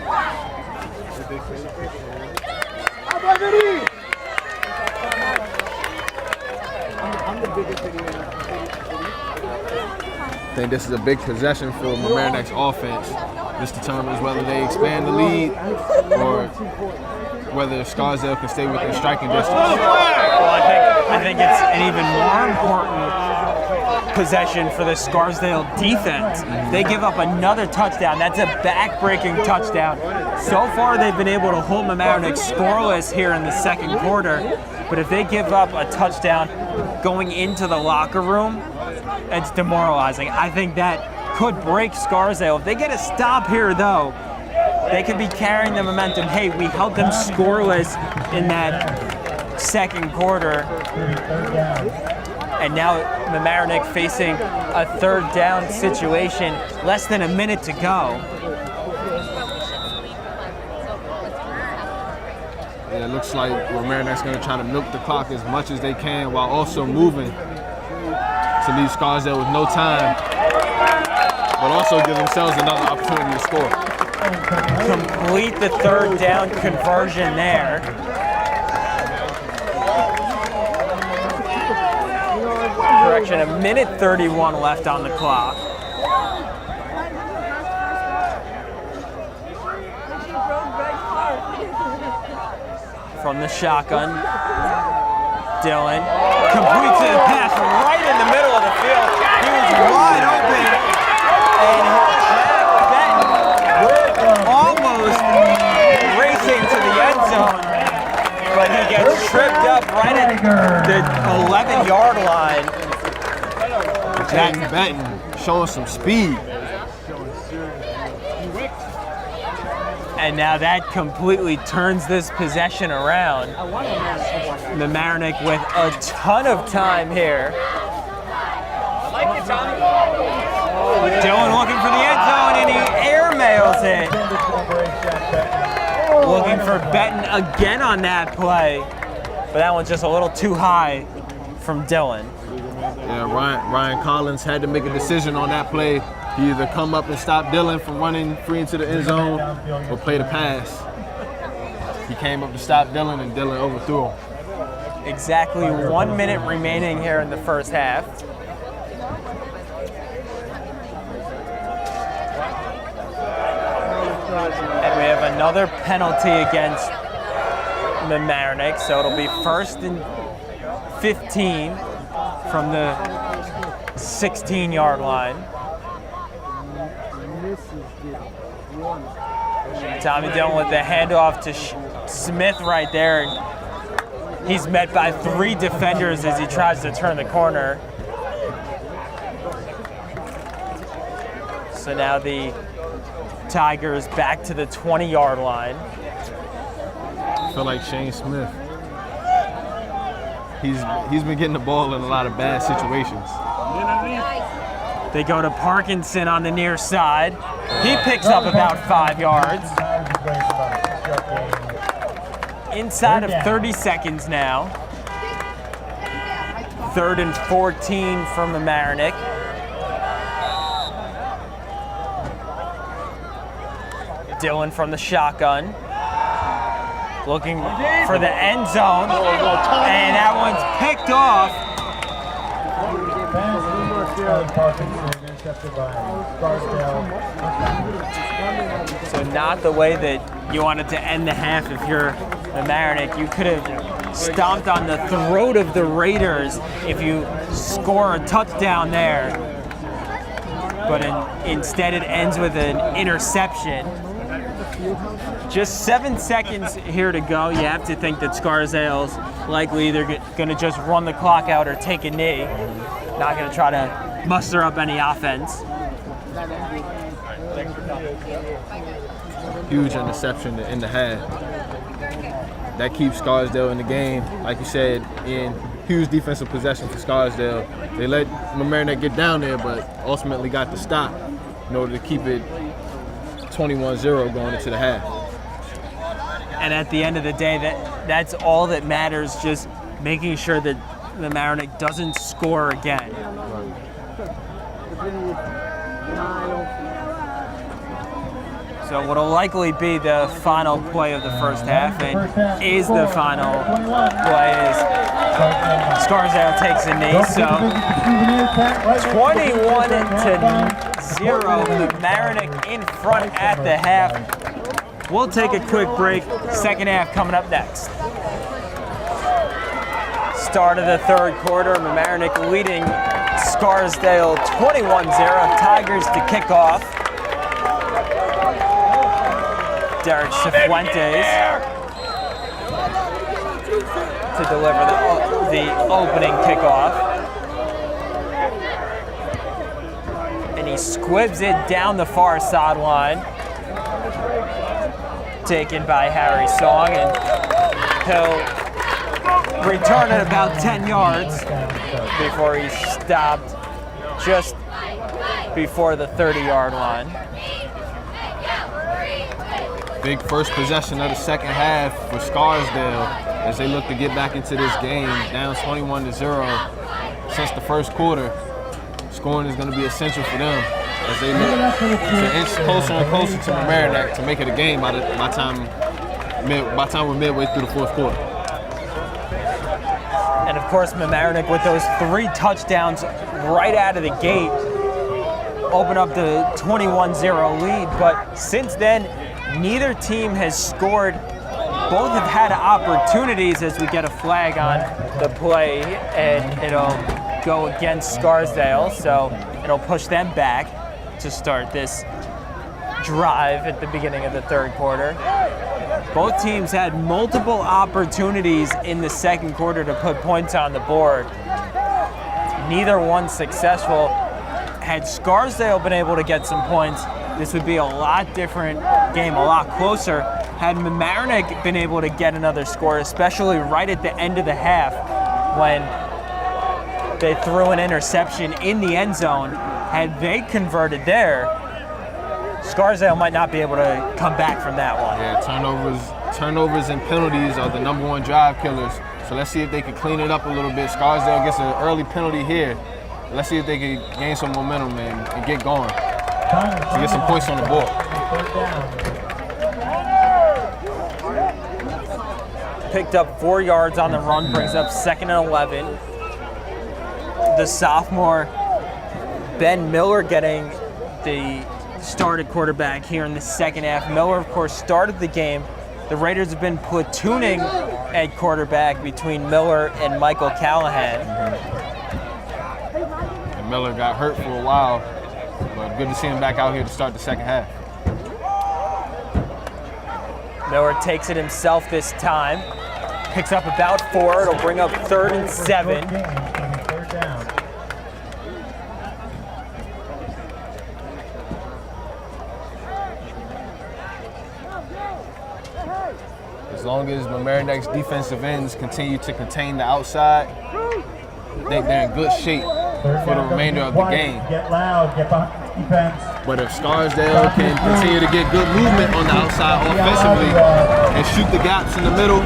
think this is a big possession for Mamaroneck's offense. This determines whether they expand the lead or whether Scarsdale can stay within striking distance. Well, I think it's an even more important possession for the Scarsdale defense. They give up another touchdown. That's a back-breaking touchdown. So far, they've been able to hold Mamaroneck scoreless here in the second quarter. But if they give up a touchdown going into the locker room, it's demoralizing. I think that could break Scarsdale. If they get a stop here, though, they could be carrying the momentum. Hey, we held them scoreless in that second quarter. And now Mamaroneck facing a 3rd down situation, less than a minute to go. Yeah, it looks like Mamaroneck's going to try to milk the clock as much as they can while also moving to leave Scarsdale with no time, but also give themselves another opportunity to score. Complete the 3rd down conversion there. Correction, a minute 31 left on the clock. From the shotgun, Dylan completes the pass right in the middle of the field. He was wide open, and Jack Benton almost racing to the end zone, but he gets tripped up right at the 11-yard line. Jack Benton showing some speed. And now that completely turns this possession around. Mamaroneck with a ton of time here. Dylan looking for the end zone, and he airmails it. Looking for Benton again on that play, but that one's just a little too high from Dylan. Yeah, Ryan Collins had to make a decision on that play. He either come up and stop Dylan from running free into the end zone or play the pass. He came up to stop Dylan, and Dylan overthrew him. Exactly 1 minute remaining here in the first half. And we have another penalty against Mamaroneck, so it'll be 1st and 15 from the 16-yard line. Tommy Dillon with the handoff to Smith right there. He's met by 3 defenders as he tries to turn the corner. So now the Tigers back to the 20-yard line. I feel like Shane Smith. He's been getting the ball in a lot of bad situations. They go to Parkinson on the near side. He picks up about 5 yards. Inside of 30 seconds now. 3rd and 14 from Mamaroneck. Dylan from the shotgun. Looking for the end zone. And that one's picked off. So not the way that you wanted to end the half if you're Mamaroneck. You could have stomped on the throat of the Raiders if you score a touchdown there. But instead it ends with an interception. Just 7 seconds here to go. You have to think that Scarsdale's likely either going to just run the clock out or take a knee. Not going to try to muster up any offense. Huge interception in the half. That keeps Scarsdale in the game. Like you said, in huge defensive possession for Scarsdale. They let Mamaroneck get down there, but ultimately got the stop in order to keep it 21-0 going into the half. And at the end of the day, that's all that matters, just making sure that Mamaroneck doesn't score again. So what'll likely be the final play of the first half, and is the final play, is Scarsdale takes a knee. So 21-0, Mamaroneck in front at the half. We'll take a quick break. Second half coming up next. Start of the 3rd quarter, Mamaroneck leading Scarsdale 21-0. Tigers to kick off. Derek Cifuentes to deliver the opening kickoff. And he squibs it down the far sideline. Taken by Harry Song, and he'll return it about 10 yards before he's stopped just before the 30-yard line. Big first possession of the second half for Scarsdale as they look to get back into this game, down 21-0 since the first quarter. Scoring is going to be essential for them as they look to inch closer and closer to Mamaroneck to make it a game by the time we're midway through the 4th quarter. And of course, Mamaroneck with those 3 touchdowns right out of the gate open up the 21-0 lead. But since then, neither team has scored. Both have had opportunities as we get a flag on the play, and it'll go against Scarsdale, so it'll push them back to start this drive at the beginning of the 3rd quarter. Both teams had multiple opportunities in the 2nd quarter to put points on the board. Neither one successful. Had Scarsdale been able to get some points, this would be a lot different game, a lot closer. Had Mamaroneck been able to get another score, especially right at the end of the half when they threw an interception in the end zone, had they converted there, Scarsdale might not be able to come back from that one. Yeah, turnovers and penalties are the #1 drive killers. So let's see if they can clean it up a little bit. Scarsdale gets an early penalty here. Let's see if they can gain some momentum and get going to get some points on the board. Picked up 4 yards on the run, brings up 2nd and 11. The sophomore Ben Miller getting the started quarterback here in the 2nd half. Miller, of course, started the game. The Raiders have been platooning at quarterback between Miller and Michael Callahan. And Miller got hurt for a while, but good to see him back out here to start the 2nd half. Miller takes it himself this time. picks up about 4. It'll bring up 3rd and 7. Third down. As long as Mamaroneck's defensive ends continue to contain the outside, I think they're in good shape for the remainder of the game. Get loud, get behind defense. But if Scarsdale can continue to get good movement on the outside offensively and shoot the gaps in the middle,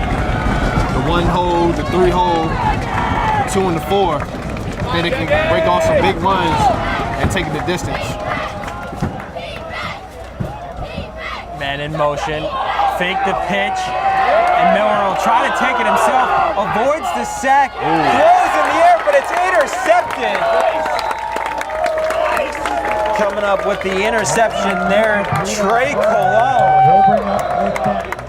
the 1 hole, the 3 hole, the 2 and the 4, then it can break off some big runs and take it the distance. Man in motion, fake the pitch, and Miller will try to take it himself, avoids the sack, throws in the air, but it's intercepted. Coming up with the interception there, Trey Cologne. He'll bring up 10.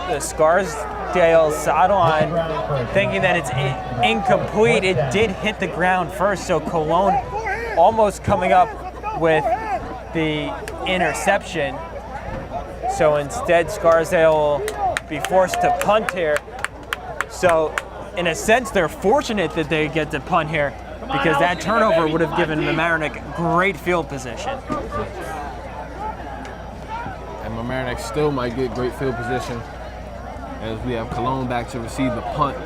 The Scarsdale sideline thinking that it's incomplete. It did hit the ground first, so Cologne almost coming up with the interception. So instead, Scarsdale will be forced to punt here. So in a sense, they're fortunate that they get to punt here because that turnover would have given Mamaroneck great field position. And Mamaroneck still might get great field position as we have Cologne back to receive the punt.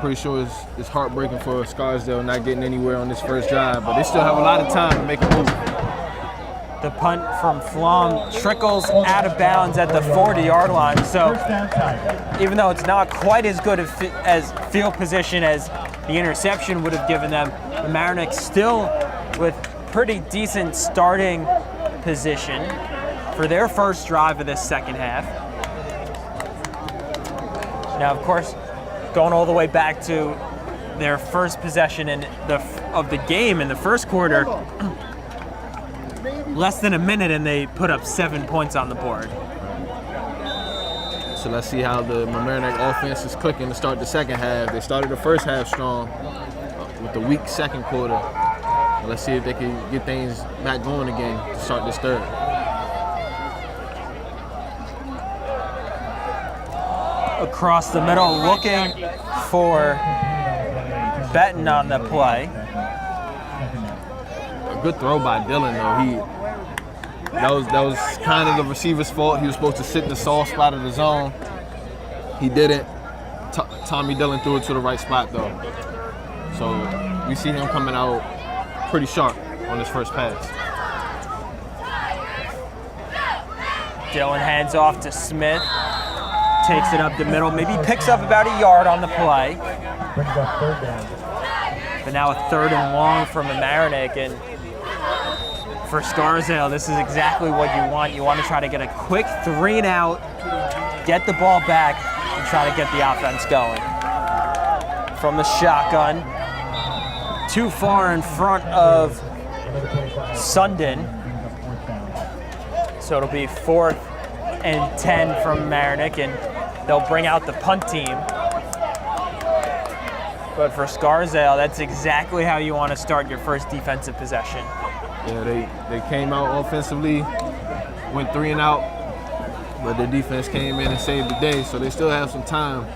Pretty sure it's heartbreaking for Scarsdale not getting anywhere on this first drive, but they still have a lot of time to make a move. The punt from Flom trickles out of bounds at the 40-yard line. So even though it's not quite as good as field position as the interception would have given them, Mamaroneck still with pretty decent starting position for their first drive of this second half. Now, of course, going all the way back to their first possession of the game in the first quarter, less than a minute and they put up 7 points on the board. So let's see how the Mamaroneck offense is clicking to start the second half. They started the first half strong with the weak second quarter. Let's see if they can get things back going again to start this third. Across the middle, looking for Benton on the play. A good throw by Dylan, though. That was kind of the receiver's fault. He was supposed to sit in the soft spot of the zone. He didn't. Tommy Dillon threw it to the right spot, though. So we see him coming out pretty sharp on his first pass. Dillon hands off to Smith. Takes it up the middle, maybe picks up about a yard on the play. Brings up 3rd down. But now a 3rd and long from Mamaroneck, and for Scarsdale, this is exactly what you want. You want to try to get a quick 3 and out, get the ball back, and try to get the offense going. From the shotgun, too far in front of Sundin. So it'll be 4th and 10 from Mamaroneck, and they'll bring out the punt team. But for Scarsdale, that's exactly how you want to start your first defensive possession. Yeah, they came out offensively, went 3 and out, but their defense came in and saved the day, so they still have some time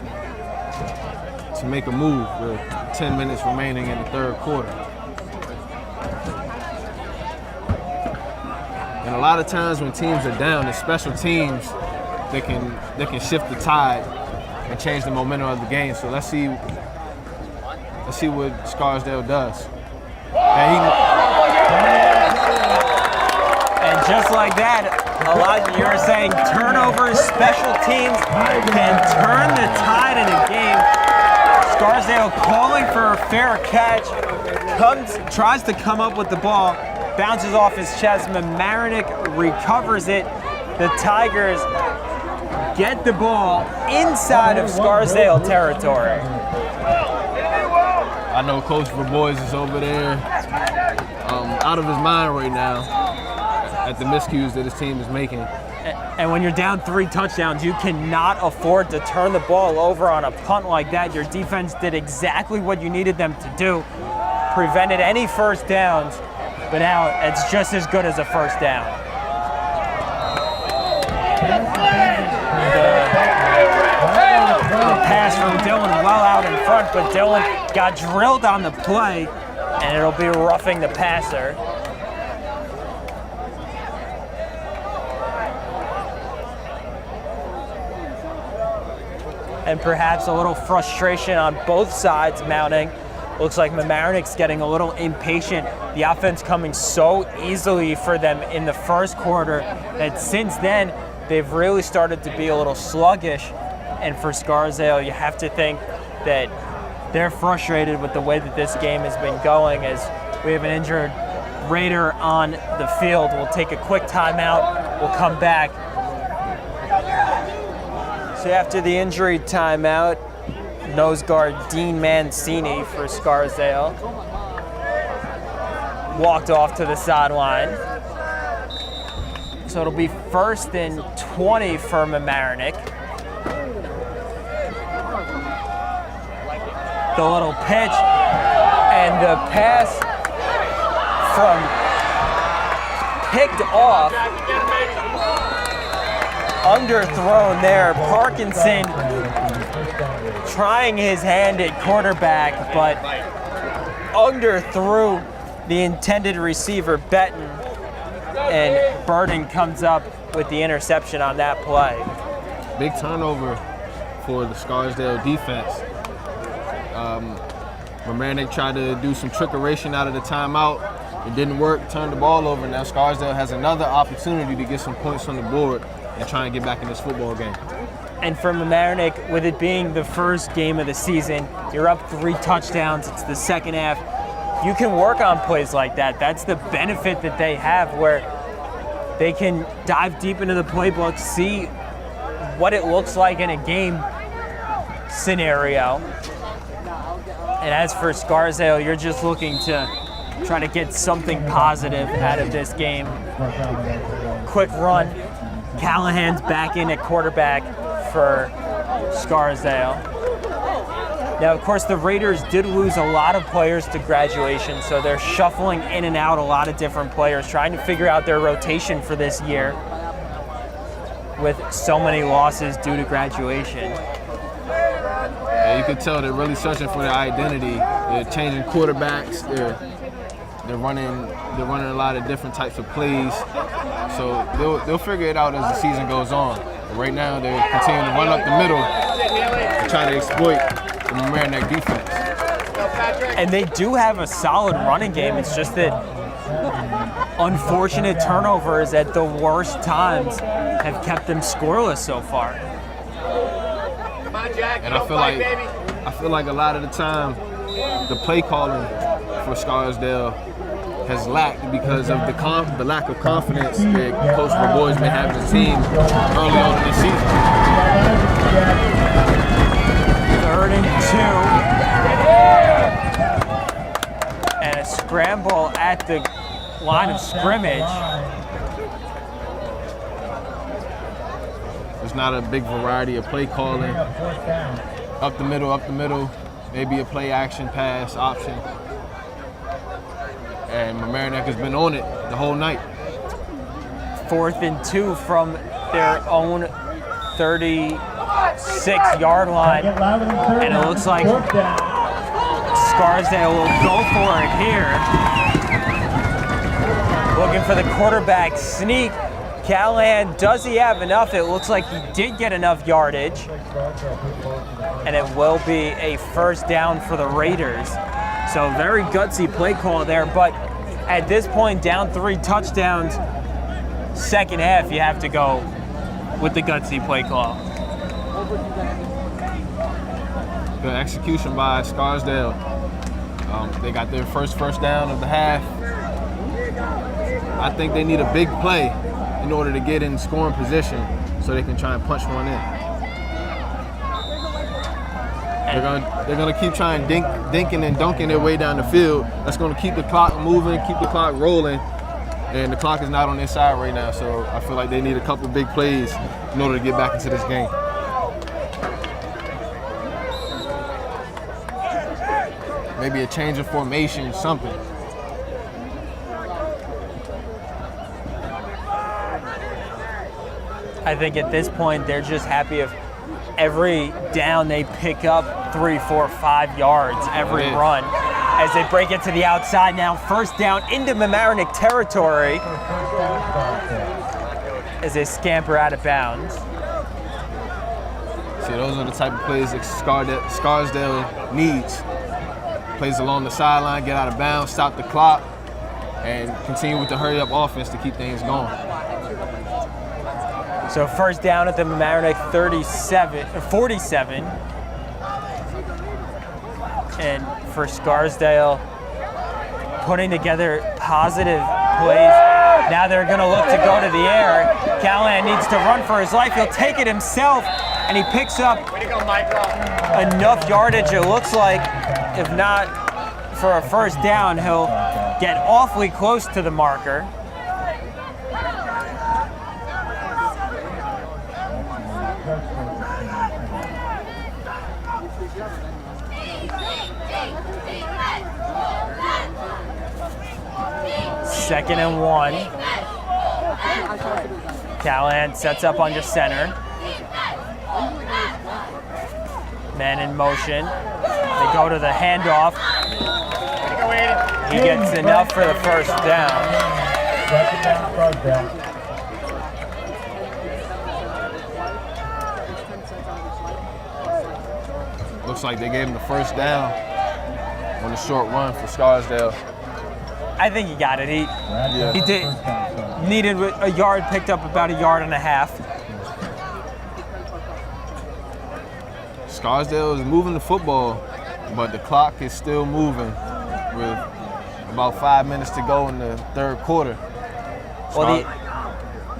to make a move with 10 minutes remaining in the third quarter. And a lot of times when teams are down, the special teams, they can shift the tide and change the momentum of the game. So let's see what Scarsdale does. And just like that, Elijah, you're saying turnovers, special teams can turn the tide in a game. Scarsdale calling for a fair catch, tries to come up with the ball, bounces off his chest. Mamaroneck recovers it. The Tigers get the ball inside of Scarsdale territory. I know Coach Verbois is over there out of his mind right now at the miscues that his team is making. And when you're down 3 touchdowns, you cannot afford to turn the ball over on a punt like that. Your defense did exactly what you needed them to do, prevented any first downs, but now it's just as good as a first down. pass from Dylan well out in front, but Dylan got drilled on the play, and it'll be roughing the passer. And perhaps a little frustration on both sides mounting. Looks like Mamaroneck's getting a little impatient. The offense coming so easily for them in the first quarter that since then, they've really started to be a little sluggish. And for Scarsdale, you have to think that they're frustrated with the way that this game has been going, as we have an injured Raider on the field. We'll take a quick timeout. We'll come back. So after the injury timeout, nose guard Dean Mancini for Scarsdale walked off to the sideline. So it'll be 1st and 20 for Mamaroneck. The little pitch and the pass from picked off, underthrown there. Parkinson trying his hand at quarterback, but underthrew the intended receiver, Benton, and Burden comes up with the interception on that play. Big turnover for the Scarsdale defense. Mamaroneck tried to do some trickeration out of the timeout. It didn't work, turned the ball over. Now Scarsdale has another opportunity to get some points on the board and try and get back in this football game. And for Mamaroneck, with it being the first game of the season, you're up 3 touchdowns, it's the second half. You can work on plays like that. That's the benefit that they have, where they can dive deep into the playbook, see what it looks like in a game scenario. And as for Scarsdale, you're just looking to try to get something positive out of this game. Quick run. Callahan's back in at quarterback for Scarsdale. Now, of course, the Raiders did lose a lot of players to graduation, so they're shuffling in and out a lot of different players, trying to figure out their rotation for this year with so many losses due to graduation. Yeah, you could tell they're really searching for their identity. They're changing quarterbacks. They're running a lot of different types of plays. So they'll figure it out as the season goes on. But right now they're continuing to run up the middle and try to exploit the Mamaroneck defense. And they do have a solid running game. It's just that unfortunate turnovers at the worst times have kept them scoreless so far. And I feel like a lot of the time the play calling for Scarsdale has lacked because of the lack of confidence that Coach Boys may have in the team early on in the season. 3rd and 2. And a scramble at the line of scrimmage. There's not a big variety of play calling. Up the middle, maybe a play action pass option. And Mamaroneck has been on it the whole night. 4th and 2 from their own 36-yard line. And it looks like Scarsdale will go for it here. Looking for the quarterback sneak. Callahan, does he have enough? It looks like he did get enough yardage. And it will be a 1st down for the Raiders. So very gutsy play call there, but at this point, down 3 touchdowns, second half, you have to go with the gutsy play call. Good execution by Scarsdale. They got their first down of the half. I think they need a big play in order to get in scoring position so they can try and punch one in. They're gonna keep trying dinking and dunking their way down the field. That's gonna keep the clock moving, keep the clock rolling, and the clock is not on their side right now. So I feel like they need a couple big plays in order to get back into this game. Maybe a change of formation, something. I think at this point, they're just happy if every down they pick up 3, 4, 5 yards every run as they break it to the outside. Now first down into Mamaroneck territory as they scamper out of bounds. See, those are the type of plays that Scarsdale needs. Plays along the sideline, get out of bounds, stop the clock, and continue with the hurry-up offense to keep things going. So first down at the Mamaroneck 47. And for Scarsdale, putting together positive plays. Now they're going to look to go to the air. Callahan needs to run for his life. He'll take it himself, and he picks up enough yardage, it looks like. If not for a first down, he'll get awfully close to the marker. Second and 1. Callahan sets up under center. Man in motion. They go to the handoff. He gets enough for the first down. Second down, Scarsdale. Looks like they gave him the first down on the short run for Scarsdale. I think he got it. He needed a yard, picked up about 1.5 yards. Scarsdale is moving the football, but the clock is still moving with about 5 minutes to go in the third quarter. Well,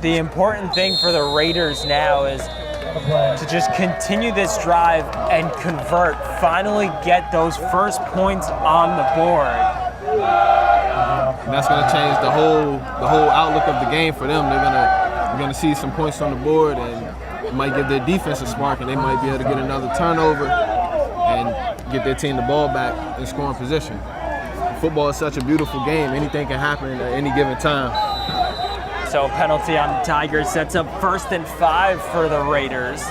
the important thing for the Raiders now is to just continue this drive and convert, finally get those first points on the board. And that's going to change the whole outlook of the game for them. They're going to see some points on the board, and it might give their defense a spark, and they might be able to get another turnover and get their team the ball back in scoring position. Football is such a beautiful game. Anything can happen at any given time. So penalty on the Tigers sets up 1st and 5 for the Raiders.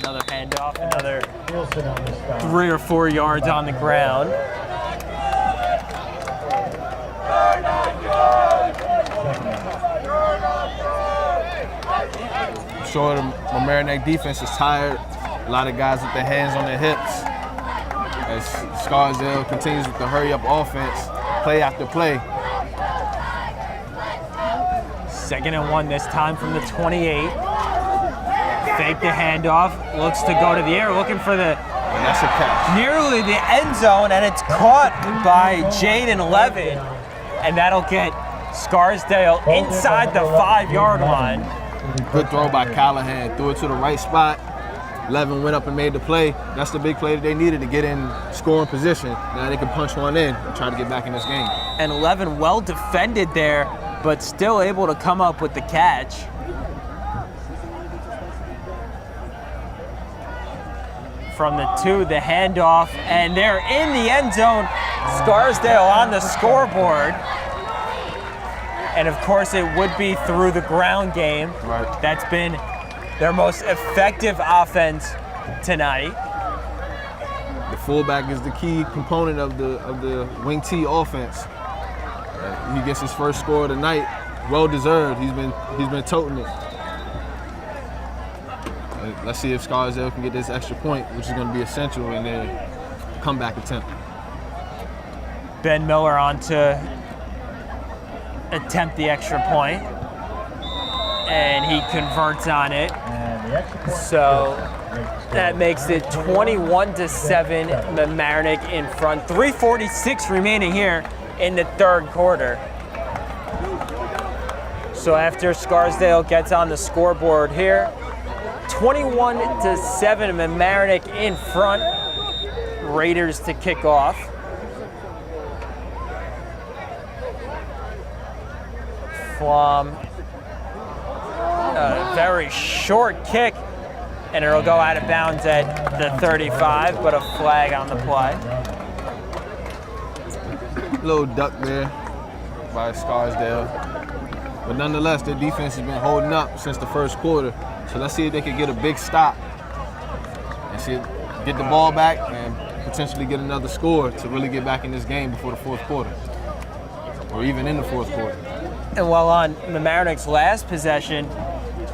Another handoff, another 3 or 4 yards on the ground. I'm sure the Mamaroneck defense is tired. A lot of guys with their hands on their hips. As Scarsdale continues with the hurry-up offense, play after play. 2nd and 1 this time from the 28. Fake the handoff, looks to go to the air, looking for the And that's a catch. nearly the end zone, and it's caught by Jaden Levin, and that'll get Scarsdale inside the 5-yard line. Good throw by Callahan. Threw it to the right spot. Levin went up and made the play. That's the big play that they needed to get in scoring position. Now they can punch one in and try to get back in this game. And Levin well defended there, but still able to come up with the catch. From the 2, the handoff, and they're in the end zone. Scarsdale on the scoreboard. And of course it would be through the ground game. Right. That's been their most effective offense tonight. The fullback is the key component of the wing T offense. He gets his first score of the night, well deserved. He's been toting it. Let's see if Scarsdale can get this extra point, which is going to be essential in their comeback attempt. Ben Miller on to attempt the extra point, and he converts on it. So that makes it 21-7, Mamaroneck in front. 3:46 remaining here in the third quarter. So after Scarsdale gets on the scoreboard here, 21-7, Mamaroneck in front. Raiders to kick off. From a very short kick and it'll go out of bounds at the 35, but a flag on the play. Little duck there by Scarsdale. But nonetheless, their defense has been holding up since the first quarter. So let's see if they can get a big stop and get the ball back and potentially get another score to really get back in this game before the fourth quarter, or even in the fourth quarter. And while on Mamaroneck's last possession,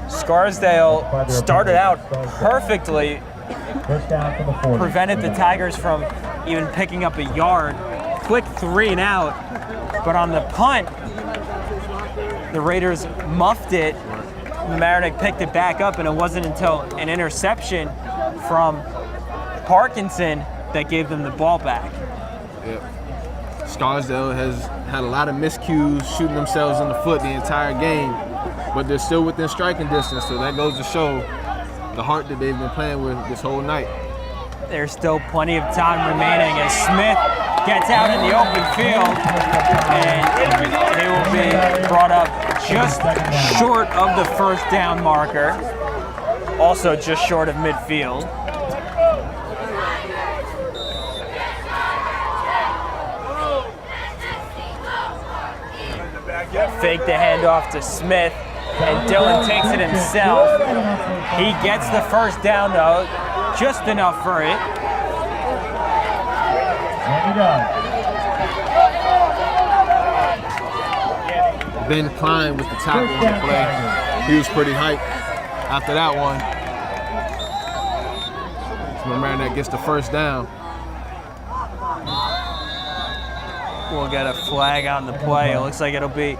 Scarsdale started out perfectly, prevented the Tigers from even picking up a yard, quick 3 and out, but on the punt, the Raiders muffed it. Mamaroneck picked it back up, and it wasn't until an interception from Parkinson that gave them the ball back. Yep. Scarsdale has had a lot of miscues, shooting themselves in the foot the entire game, but they're still within striking distance, so that goes to show the heart that they've been playing with this whole night. There's still plenty of time remaining as Smith gets out in the open field, and he will be brought up just short of the first down marker, also just short of midfield. Fake the handoff to Smith, and Dillon takes it himself. He gets the first down though, just enough for it. Ben Klein with the tackle on the play. He was pretty hyped after that one. So Mamaroneck gets the first down. We'll get a flag on the play. It looks like it'll be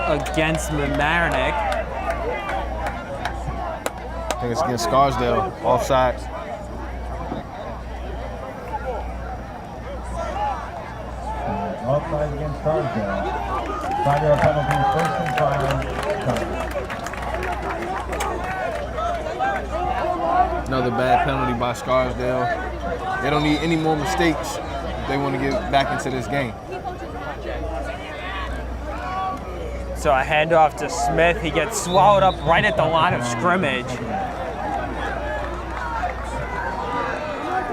against Mamaroneck. I think it's against Scarsdale, offside. Offside against Scarsdale. 5-yard penalty, first and 5. Another bad penalty by Scarsdale. They don't need any more mistakes if they want to get back into this game. So a handoff to Smith. He gets swallowed up right at the line of scrimmage.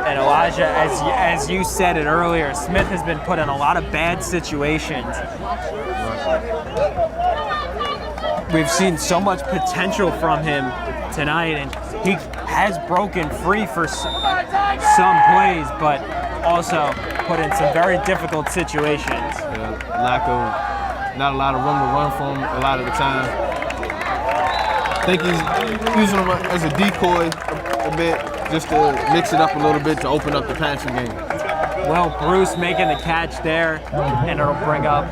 And Elijah, as you said it earlier, Smith has been put in a lot of bad situations. We've seen so much potential from him tonight, and he has broken free for some plays, but also put in some very difficult situations. Not a lot of room to run from a lot of the time. I think he's using him as a decoy a bit, just to mix it up a little bit to open up the passing game. Well, Bruce making the catch there, and it'll bring up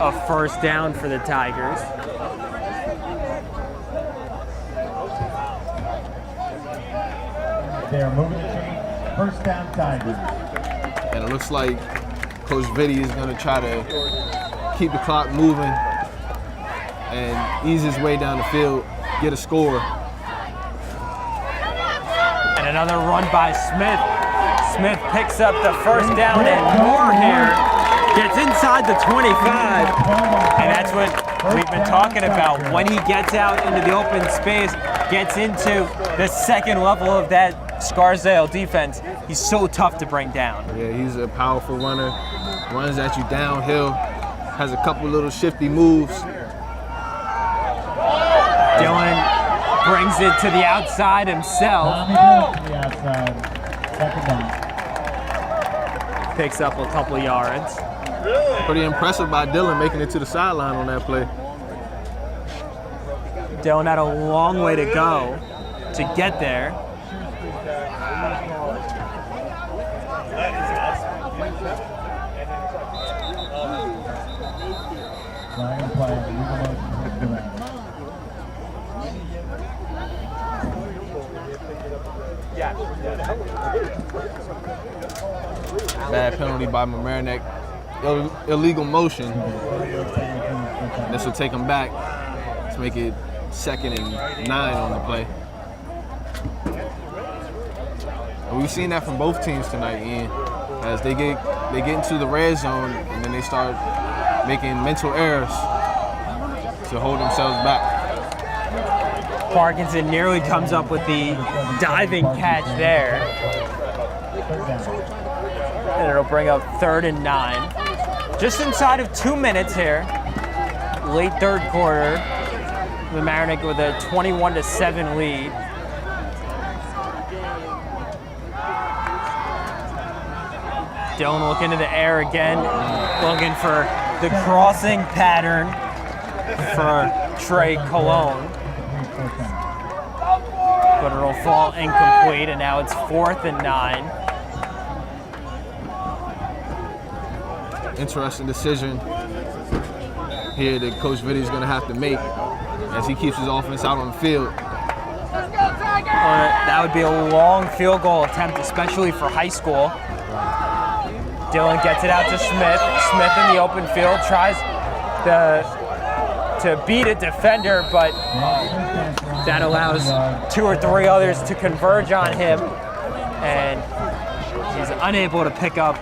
a first down for the Tigers. They are moving the chain. First down, Tigers. And it looks like Coach Vitti is going to try to keep the clock moving and ease his way down the field, get a score. And another run by Smith. Smith picks up the first down and more here. Gets inside the 25. And that's what we've been talking about. When he gets out into the open space, gets into the second level of that Scarsdale defense, he's so tough to bring down. Yeah, he's a powerful runner. Runs at you downhill. Has a couple little shifty moves. Dillon brings it to the outside himself. Tommy Dillon to the outside. Second down. Picks up a couple yards. Pretty impressive by Dillon making it to the sideline on that play. Dillon had a long way to go to get there. Bad penalty by Mamaroneck. Illegal motion. This will take him back to make it 2nd and 9 on the play. And we've seen that from both teams tonight, Ian. As they get into the red zone and then they start making mental errors to hold themselves back. Parkinson nearly comes up with the diving catch there. And it'll bring up 3rd and 9. Just inside of 2 minutes here. Late third quarter. Mamaroneck with a 21-7 lead. Dylan looking into the air again, looking for the crossing pattern for Trey Cologne. But it'll fall incomplete, and now it's 4th and 9. Interesting decision here that Coach Vitti's going to have to make as he keeps his offense out on the field. That would be a long field goal attempt, especially for high school. Dylan gets it out to Smith. Smith in the open field tries to beat a defender, but that allows 2 or 3 others to converge on him, and he's unable to pick up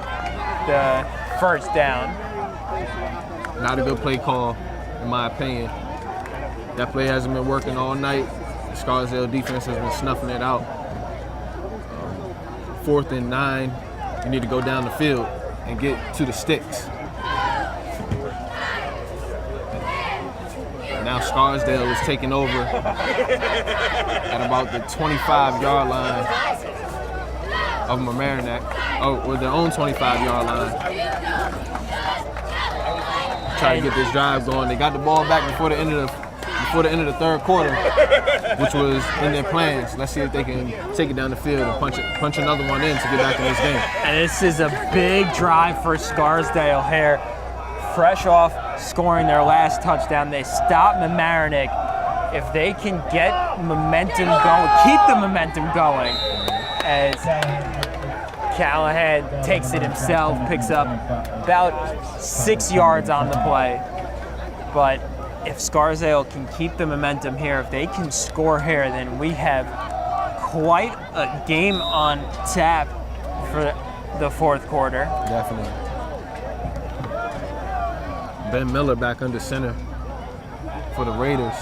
the first down. Not a good play call, in my opinion. That play hasn't been working all night. The Scarsdale defense has been snuffing it out. 4th and 9, you need to go down the field and get to the sticks. Now Scarsdale is taking over at about the 25-yard line of Mamaroneck, or their own 25-yard line. Try to get this drive going. They got the ball back before the end of the third quarter, which was in their plans. Let's see if they can take it down the field and punch another one in to get back in this game. And this is a big drive for Scarsdale here. Fresh off scoring their last touchdown, they stop Mamaroneck. If they can get momentum going, keep the momentum going, as Callahan takes it himself, picks up about 6 yards on the play. But if Scarsdale can keep the momentum here, if they can score here, then we have quite a game on tap for the fourth quarter. Definitely. Ben Miller back under center for the Raiders.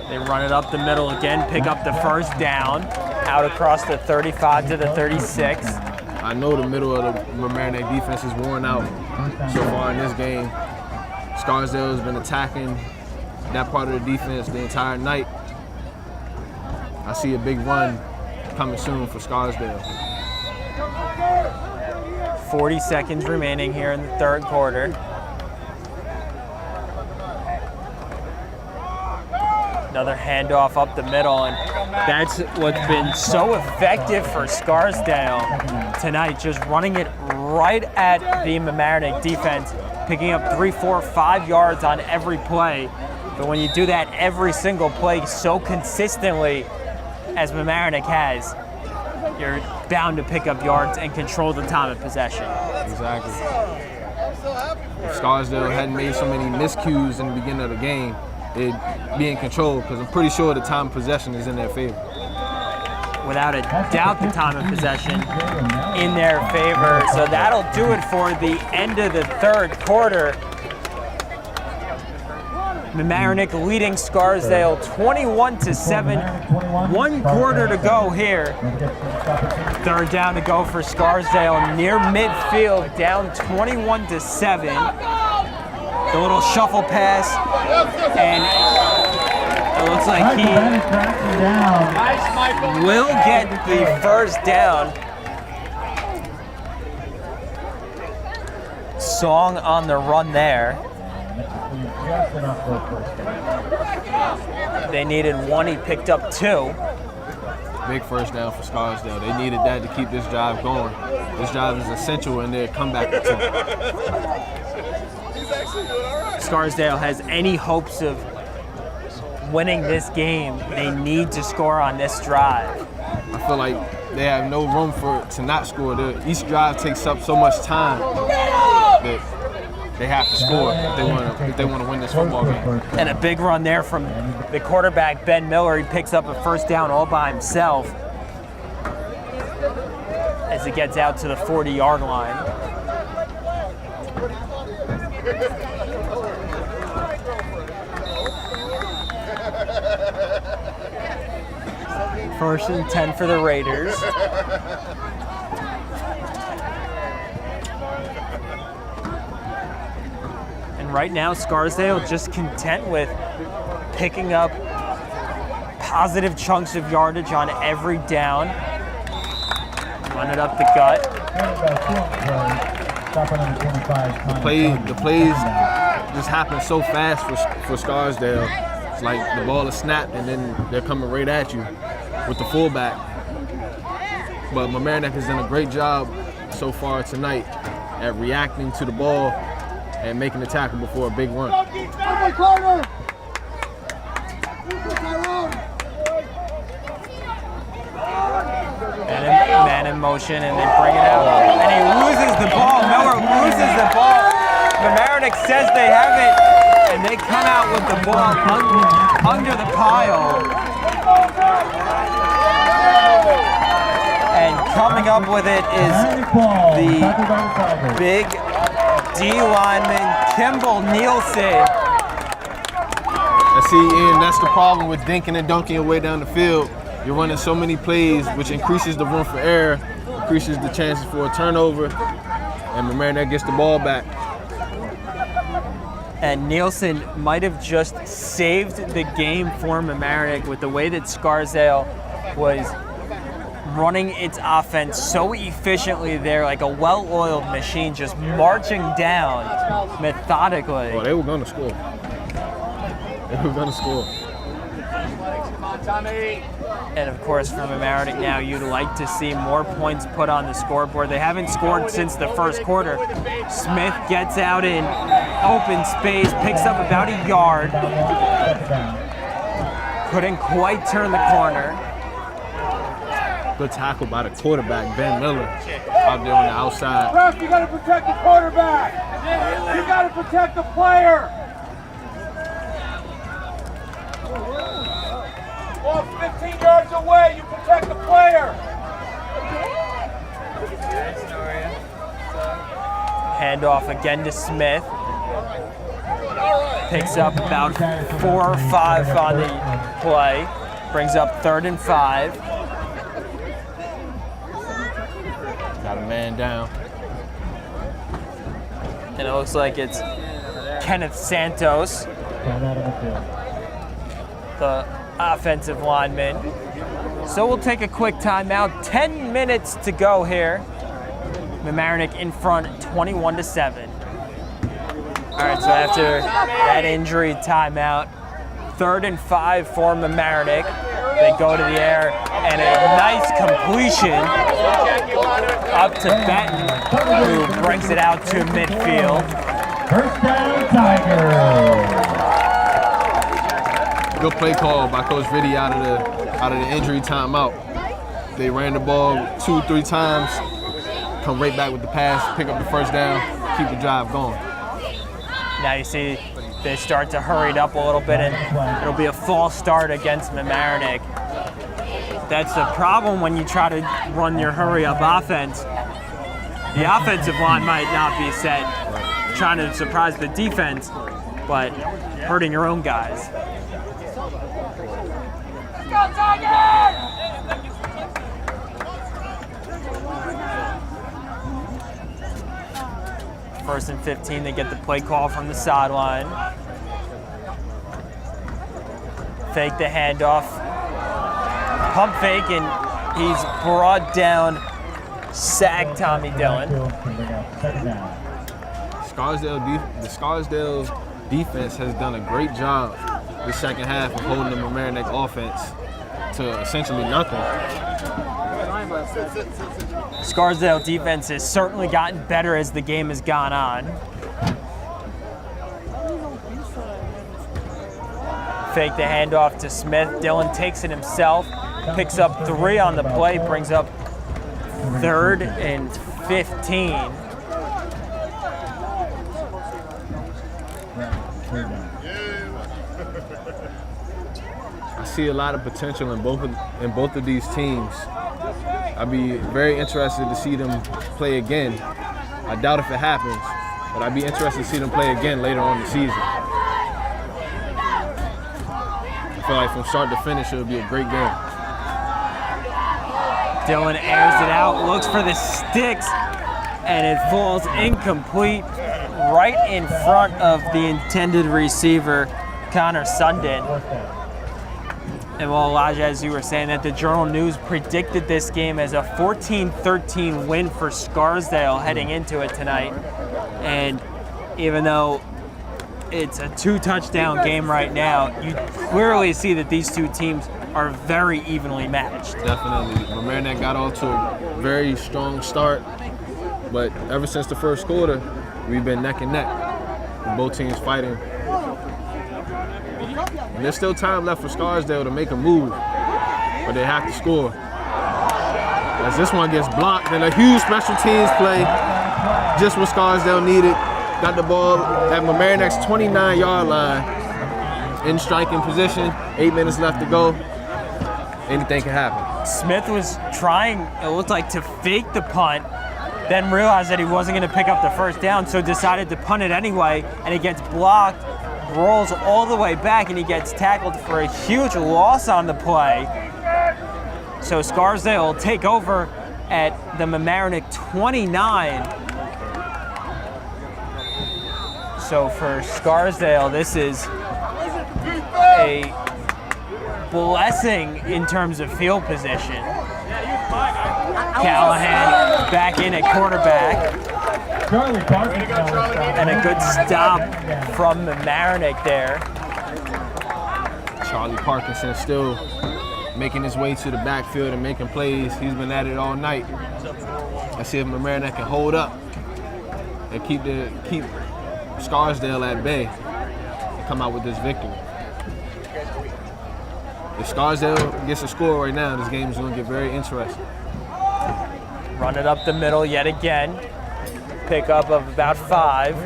They run it up the middle again, pick up the first down, out across the 35 to the 36. I know the middle of the Mamaroneck defense is worn out so far in this game. Scarsdale has been attacking that part of the defense the entire night. I see a big run coming soon for Scarsdale. 40 seconds remaining here in the third quarter. Another handoff up the middle, and that's what's been so effective for Scarsdale tonight, just running it right at the Mamaroneck defense, picking up 3, 4, 5 yards on every play. But when you do that every single play so consistently as Mamaroneck has, you're bound to pick up yards and control the time of possession. Exactly. If Scarsdale hadn't made so many miscues in the beginning of the game, it'd be in control, because I'm pretty sure the time of possession is in their favor. Without a doubt, the time of possession in their favor. So that'll do it for the end of the third quarter. Mamaroneck leading Scarsdale 21-7. 1 quarter to go here. Third down to go for Scarsdale near midfield, down 21-7. The little shuffle pass, and it looks like he will get the first down. Song on the run there. They needed 1, he picked up 2. Big first down for Scarsdale. They needed that to keep this drive going. This drive is essential in their comeback attempt. Scarsdale has any hopes of winning this game, they need to score on this drive. I feel like they have no room to not score. Each drive takes up so much time that they have to score if they want to win this football game. And a big run there from the quarterback, Ben Miller. He picks up a first down all by himself as it gets out to the 40-yard line. First and 10 for the Raiders. And right now, Scarsdale just content with picking up positive chunks of yardage on every down. Run it up the gut. The plays just happen so fast for Scarsdale. It's like the ball is snapped and then they're coming right at you with the fullback. But Mamaroneck has done a great job so far tonight at reacting to the ball and making the tackle before a big run. Man in motion, and they bring it out. And he loses the ball. Miller loses the ball. Mamaroneck says they have it, and they come out with the ball under the pile. And coming up with it is the big D lineman, Kimball Nielsen. And see, Ian, that's the problem with dinking and dunking your way down the field. You're running so many plays, which increases the room for error, increases the chances for a turnover, and Mamaroneck gets the ball back. And Nielsen might have just saved the game for Mamaroneck with the way that Scarsdale was running its offense so efficiently there, like a well-oiled machine, just marching down methodically. Oh, they were going to score. They were going to score. And of course, for Mamaroneck now, you'd like to see more points put on the scoreboard. They haven't scored since the first quarter. Smith gets out in open space, picks up about a yard. Couldn't quite turn the corner. Good tackle by the quarterback, Ben Miller, out there on the outside. Ref, you gotta protect the quarterback. You gotta protect the player. Ball 15 yards away, you protect the player. Handoff again to Smith. Picks up about 4 or 5 on the play. Brings up 3rd and 5. Got a man down. And it looks like it's Kenneth Santos, the offensive lineman. So we'll take a quick timeout. 10 minutes to go here. Mamaroneck in front, 21-7. All right, so after that injury timeout, 3rd and 5 for Mamaroneck. They go to the air, and a nice completion up to Benton, who brings it out to midfield. First down, Tigers. Good play call by Coach Vitti out of the injury timeout. They ran the ball 2-3 times, come right back with the pass, pick up the first down, keep the drive going. Now you see they start to hurry it up a little bit, and it'll be a false start against Mamaroneck. That's the problem when you try to run your hurry-up offense. The offensive line might not be set, trying to surprise the defense, but hurting your own guys. Go Tigers! First and 15, they get the play call from the sideline. Fake the handoff. Pump fake, and he's brought down. Sack Tommy Dillon. The Scarsdale defense has done a great job the second half of holding the Mamaroneck offense to essentially nothing. Scarsdale defense has certainly gotten better as the game has gone on. Fake the handoff to Smith. Dillon takes it himself, picks up 3 on the play, brings up 3rd and 15. I see a lot of potential in both of these teams. I'd be very interested to see them play again. I doubt if it happens, but I'd be interested to see them play again later on in the season. I feel like from start to finish, it'll be a great game. Dylan airs it out, looks for the sticks, and it falls incomplete right in front of the intended receiver, Connor Sundin. And well, Elijah, as you were saying, that the Journal News predicted this game as a 14-13 win for Scarsdale heading into it tonight. And even though it's a 2-touchdown game right now, you clearly see that these two teams are very evenly matched. Definitely. Mamaroneck got off to a very strong start, but ever since the first quarter, we've been neck and neck. Both teams fighting. And there's still time left for Scarsdale to make a move, but they have to score. As this one gets blocked, and a huge special teams play, just what Scarsdale needed. Got the ball at Mamaroneck's 29-yard line, in striking position, 8 minutes left to go. Anything can happen. Smith was trying, it looked like, to fake the punt, then realized that he wasn't going to pick up the first down, so decided to punt it anyway, and it gets blocked, rolls all the way back, and he gets tackled for a huge loss on the play. So Scarsdale will take over at the Mamaroneck 29. So for Scarsdale, this is a blessing in terms of field position. Callahan back in at quarterback. And a good stop from Mamaroneck there. Charlie Parkinson still making his way to the backfield and making plays. He's been at it all night. Let's see if Mamaroneck can hold up and keep Scarsdale at bay and come out with this victory. If Scarsdale gets a score right now, this game is going to get very interesting. Run it up the middle yet again. Pickup of about 5.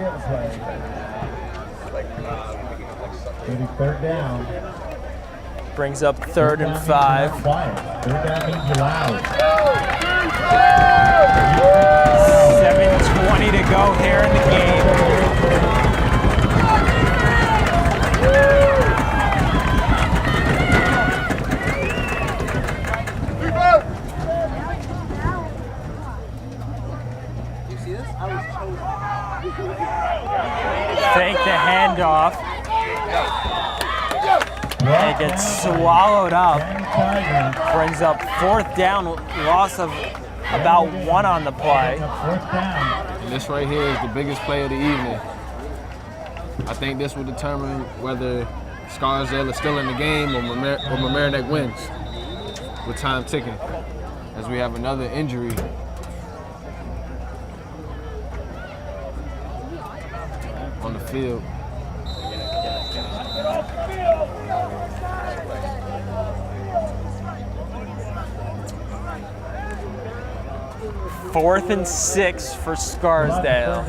Maybe third down. Brings up 3rd and 5. Third down means you're loud. 7:20 to go here in the game. Fake the handoff. And it gets swallowed up. Brings up 4th down, loss of about 1 on the play. And this right here is the biggest play of the evening. I think this will determine whether Scarsdale is still in the game or Mamaroneck wins with time ticking, as we have another injury. On the field. Fourth and 6 for Scarsdale.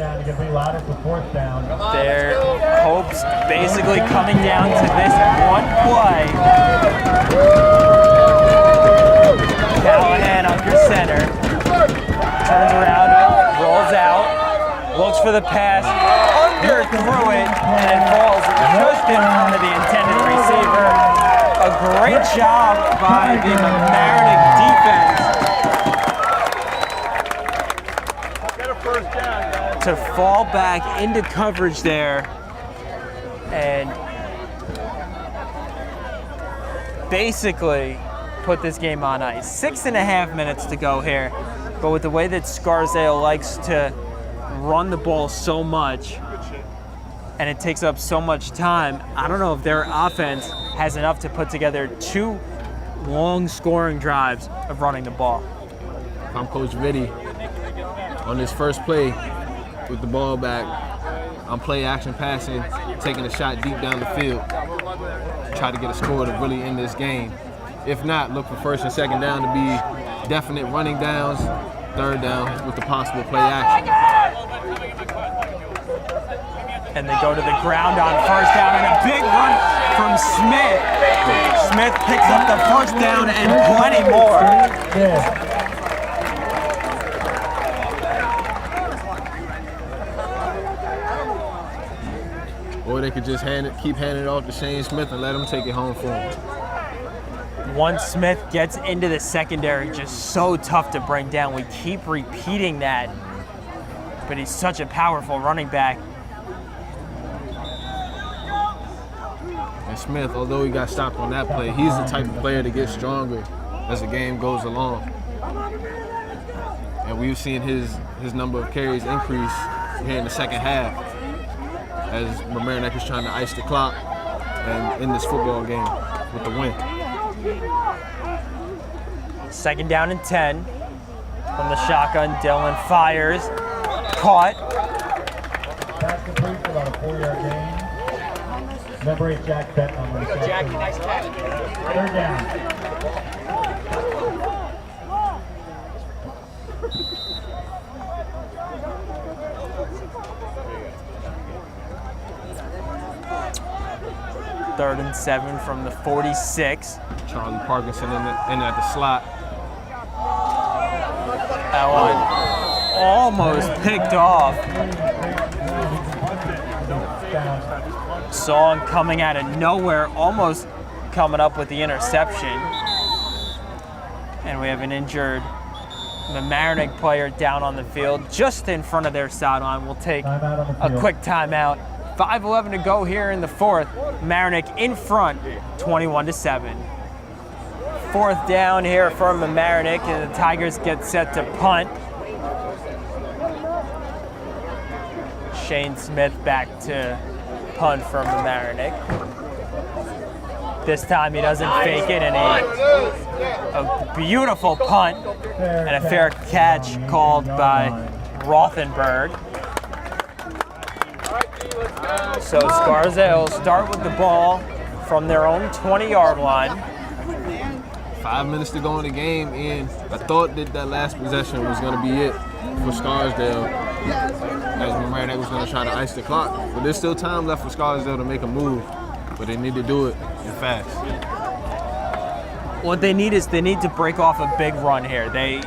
Their hopes basically coming down to this one play. Callahan under center. Turns around, rolls out, looks for the pass, underthrew it, and it falls just in front of the intended receiver. A great job by the Mamaroneck defense to fall back into coverage there and basically put this game on ice. 6.5 minutes to go here, but with the way that Scarsdale likes to run the ball so much and it takes up so much time, I don't know if their offense has enough to put together 2 long scoring drives of running the ball. If I'm Coach Vitti, on this first play with the ball back, I'm play action passing, taking a shot deep down the field, try to get a score to really end this game. If not, look for 1st and 2nd down to be definite running downs, 3rd down with the possible play action. And they go to the ground on 1st down, and a big run from Smith. Smith picks up the 1st down and plenty more. Or they could just keep handing it off to Shane Smith and let him take it home for him. Once Smith gets into the secondary, just so tough to bring down. We keep repeating that, but he's such a powerful running back. And Smith, although he got stopped on that play, he's the type of player to get stronger as the game goes along. And we've seen his number of carries increase here in the second half as Mamaroneck is trying to ice the clock and in this football game with the win. 2nd down and 10 from the shotgun. Dylan fires, caught. Pass complete for about a 4-yard gain. Number 8, Jack Benton. Jackie, nice catch. 3rd down. Third and 7 from the 46. Charlie Parkinson in at the slot. That one almost picked off. Saw him coming out of nowhere, almost coming up with the interception. And we have an injured Mamaroneck player down on the field just in front of their sideline. We'll take a quick timeout. 5:11 to go here in the 4th. Mamaroneck in front, 21-7. 4th down here for Mamaroneck, and the Tigers get set to punt. Shane Smith back to punt from Mamaroneck. This time he doesn't fake it, and a beautiful punt and a fair catch called by Rothenberg. So Scarsdale will start with the ball from their own 20-yard line. 5 minutes to go in the game, and I thought that last possession was going to be it for Scarsdale, as Mamaroneck was going to try to ice the clock. But there's still time left for Scarsdale to make a move, but they need to do it and fast. What they need is they need to break off a big run here. They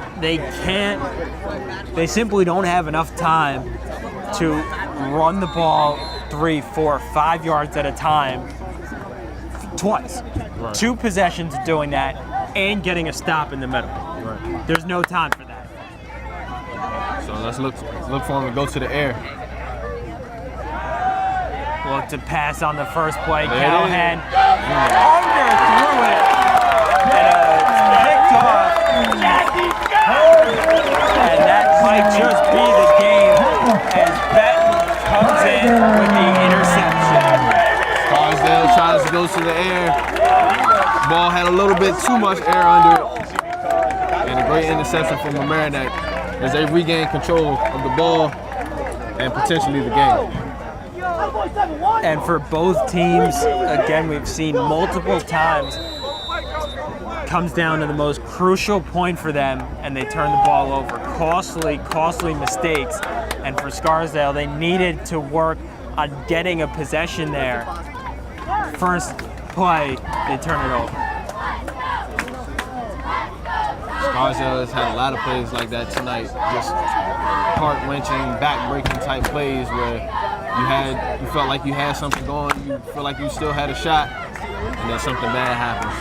simply don't have enough time to run the ball 3, 4, 5 yards at a time twice. Right. 2 possessions doing that and getting a stop in the middle. Right. There's no time for that. So let's look for him to go to the air. Look to pass on the first play. There it Callahan is. underthrew it. And picked off. And that might just be the game as Benton comes in with the interception. Scarsdale tries to go to the air. Ball had a little bit too much air under it. And a great interception from Mamaroneck as they regain control of the ball and potentially the game. And for both teams, again, we've seen multiple times, comes down to the most crucial point for them, and they turn the ball over. Costly mistakes. And for Scarsdale, they needed to work on getting a possession there. First play, they turn it over. Scarsdale has had a lot of plays like that tonight, just heart-wrenching, back-breaking type plays where you felt like you had something going, you feel like you still had a shot, and then something bad happens.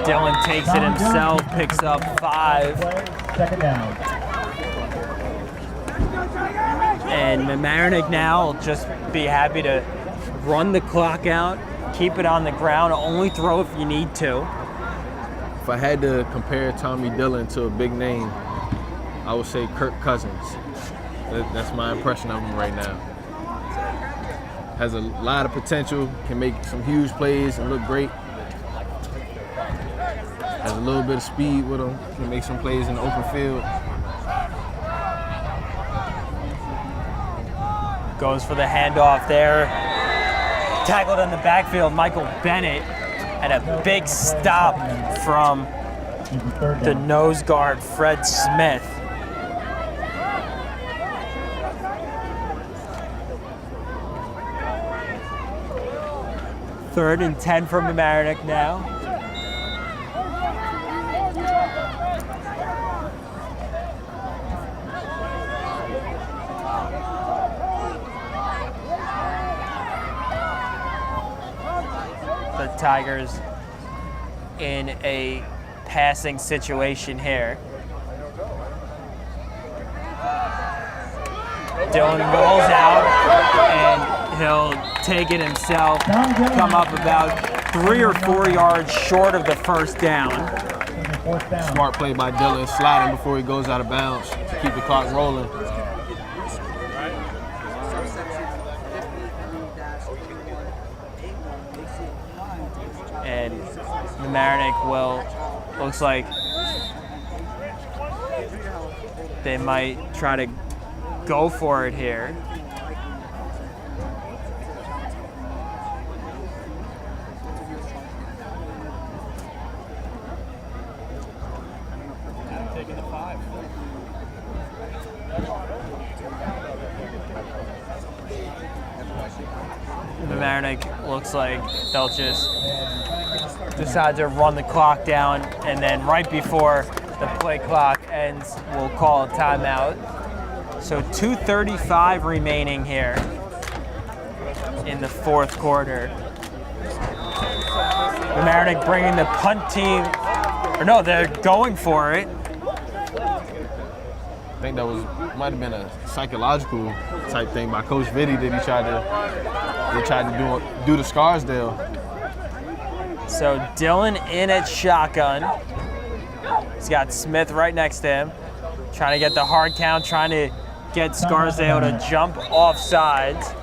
Dylan takes it himself, picks up 5. 2nd down. And Mamaroneck now will just be happy to run the clock out, keep it on the ground, only throw if you need to. If I had to compare Tommy Dillon to a big name, I would say Kirk Cousins. That's my impression of him right now. Has a lot of potential, can make some huge plays and look great. Has a little bit of speed with him, can make some plays in the open field. Goes for the handoff there. Tackled in the backfield, Michael Bennett, and a big stop from the nose guard, Fred Smith. Third and 10 from Mamaroneck now. the Tigers in a passing situation here. Dylan rolls out, and he'll take it himself, come up about 3 or 4 yards short of the first down. Smart play by Dylan, sliding before he goes out of bounds to keep the clock rolling. And Mamaroneck looks like they might try to go for it here. Taking the 5. Mamaroneck looks like they'll just decide to run the clock down, and then right before the play clock ends, we'll call a timeout. So 2:35 remaining here in the fourth quarter. Mamaroneck bringing the punt team, or no, they're going for it. I think that might have been a psychological type thing by Coach Vitti that they tried to do to Scarsdale. So Dylan in at shotgun. He's got Smith right next to him, trying to get the hard count, trying to get Scarsdale to jump off sides.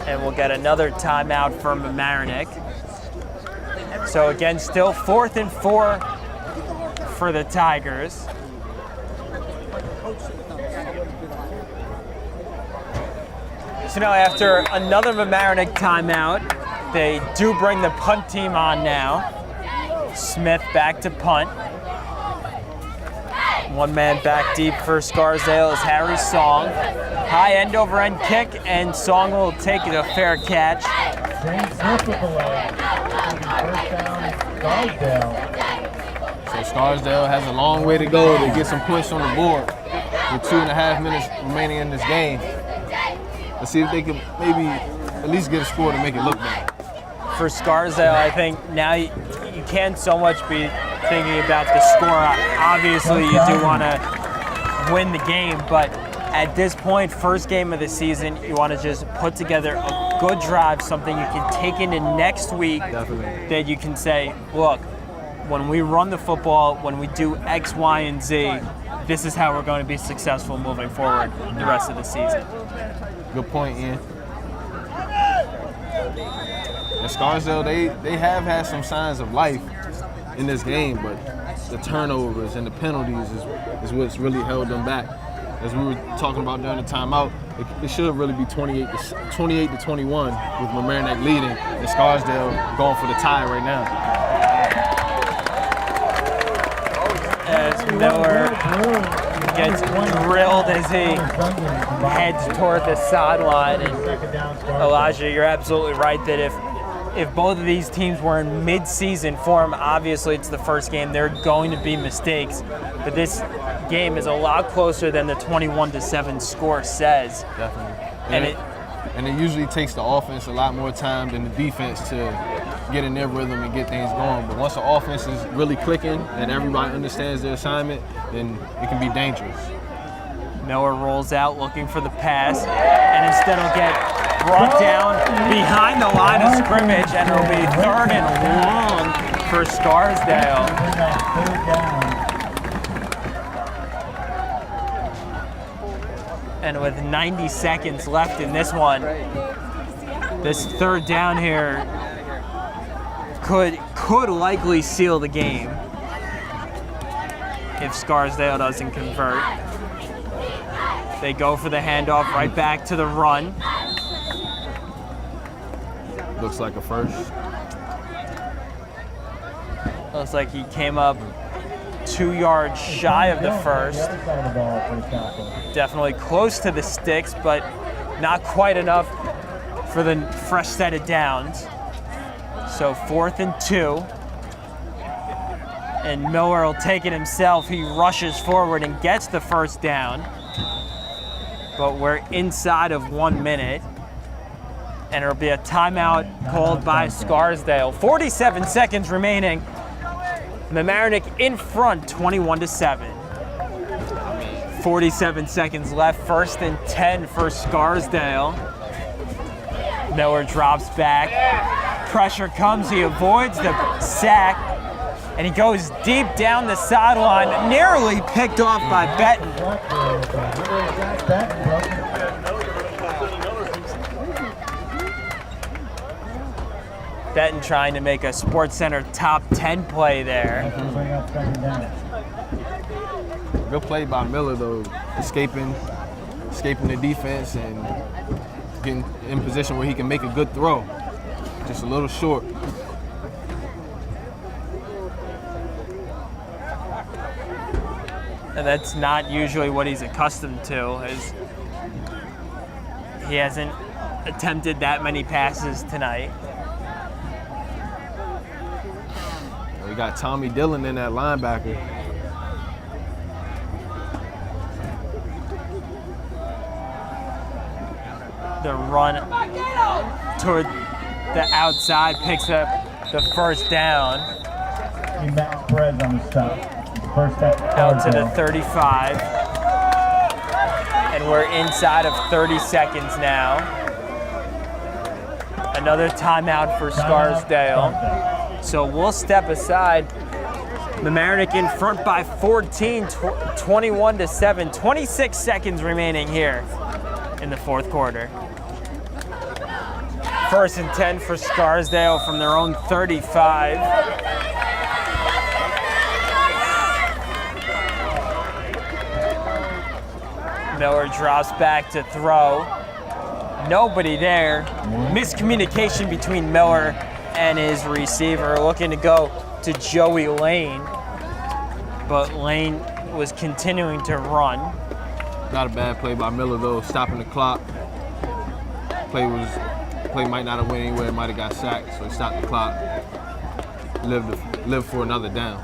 And we'll get another timeout from Mamaroneck. So again, still 4th and 4 for the Tigers. So now after another Mamaroneck timeout, they do bring the punt team on now. Smith back to punt. One man back deep for Scarsdale is Harry Song. High end over end kick, and Song will take it a fair catch. So Scarsdale has a long way to go to get some points on the board with 2.5 minutes remaining in this game. Let's see if they can maybe at least get a score to make it look better. For Scarsdale, I think now you can't so much be thinking about the score. Obviously, you do want to win the game, but at this point, first game of the season, you want to just put together a good drive, something you can take into next week. Definitely. That you can say, look, when we run the football, when we do X, Y, and Z, this is how we're going to be successful moving forward the rest of the season. Good point, Ian. And Scarsdale, they have had some signs of life in this game, but the turnovers and the penalties is what's really held them back. As we were talking about during the timeout, it should really be 28 to 21 with Mamaroneck leading and Scarsdale going for the tie right now. As Miller gets drilled as he heads toward the sideline. And Elijah, you're absolutely right that if both of these teams were in mid-season form, obviously it's the first game, there are going to be mistakes. But this game is a lot closer than the 21-7 score says. Definitely. And it usually takes the offense a lot more time than the defense to get in their rhythm and get things going. But once the offense is really clicking and everybody understands their assignment, then it can be dangerous. Miller rolls out looking for the pass, and instead he'll get brought down behind the line of scrimmage, and it'll be 3rd and long for Scarsdale. And with 90 seconds left in this one, this 3rd down here could likely seal the game if Scarsdale doesn't convert. They go for the handoff right back to the run. Looks like a first. Looks like he came up 2 yards shy of the first. Definitely close to the sticks, but not quite enough for the fresh set of downs. So 4th and 2. And Miller will take it himself. He rushes forward and gets the first down. But we're inside of 1 minute. and it'll be a timeout called by Scarsdale. 47 seconds remaining. Mamaroneck in front, 21-7. 47 seconds left, 1st and 10 for Scarsdale. Miller drops back. Pressure comes, he avoids the sack, and he goes deep down the sideline, nearly picked off by Benton. Benton trying to make a SportsCenter top 10 play there. Good play by Miller though, escaping the defense and getting in position where he can make a good throw. Just a little short. And that's not usually what he's accustomed to. He hasn't attempted that many passes tonight. We got Tommy Dillon in that linebacker. The run toward the outside picks up the 1st down. Max Perez on the stop. First down. Out to the 35. And we're inside of 30 seconds now. Another timeout for Scarsdale. So we'll step aside. Mamaroneck in front by 14, 21-7. 26 seconds remaining here in the 4th quarter. 1st and 10 for Scarsdale from their own 35. Miller drops back to throw. Nobody there. Miscommunication between Miller and his receiver, looking to go to Joey Lane. But Lane was continuing to run. Not a bad play by Miller though, stopping the clock. Play might not have went anywhere, it might have got sacked, so he stopped the clock. Lived for another down.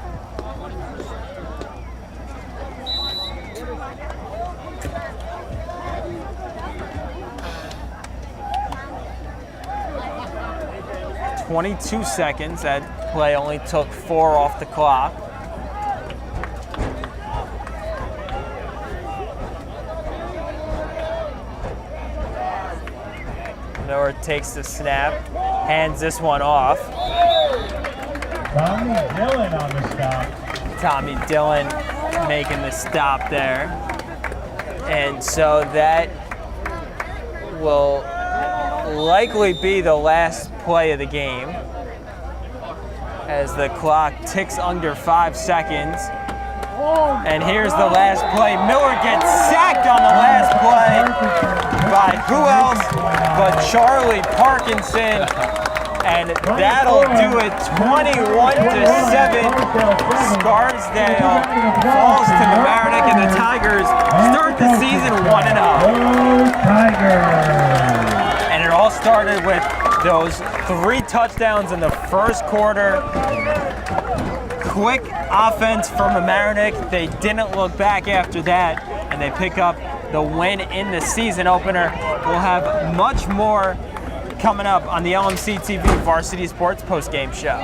.22 seconds. That play only took 4 off the clock. Miller takes the snap, hands this one off. Tommy Dillon on the stop. Tommy Dillon making the stop there. And so that will likely be the last play of the game as the clock ticks under 5 seconds. And here's the last play. Miller gets sacked on the last play by who else but Charlie Parkinson. And that'll do it. 21-7. Scarsdale falls to Mamaroneck, and the Tigers start the season 1-0. And it all started with those 3 touchdowns in the 1st quarter. Quick offense from Mamaroneck. They didn't look back after that, and they pick up the win in the season opener. We'll have much more coming up on the LMC TV Varsity Sports Postgame Show.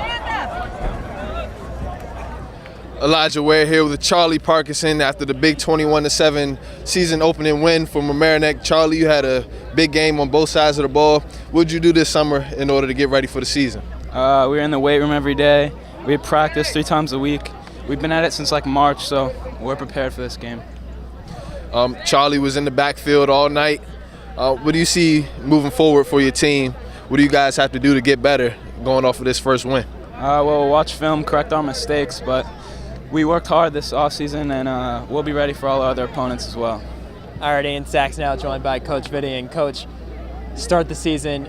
Elijah Ware here with Charlie Parkinson after the big 21-7 season opening win for Mamaroneck. Charlie, you had a big game on both sides of the ball. What did you do this summer in order to get ready for the season? We were in the weight room every day. We practice 3 times a week. We've been at it since like March, so we're prepared for this game. Charlie was in the backfield all night. What do you see moving forward for your team? What do you guys have to do to get better going off of this first win? Well, we'll watch film, correct our mistakes, but we worked hard this offseason, and we'll be ready for all our other opponents as well. All right, Ian Sachs now joined by Coach Vitti. And Coach, start the season,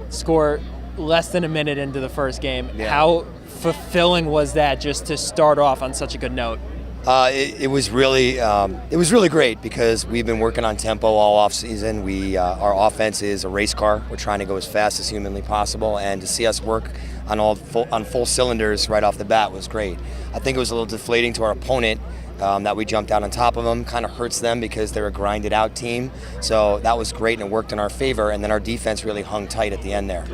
score less than a minute into the first game. Yeah. How fulfilling was that just to start off on such a good note? It was really great because we've been working on tempo all off season. Our offense is a race car. We're trying to go as fast as humanly possible, and to see us work on full cylinders right off the bat was great. I think it was a little deflating to our opponent that we jumped out on top of them. Kind of hurts them because they're a grinded out team. So that was great and it worked in our favor. And then our defense really hung tight at the end there.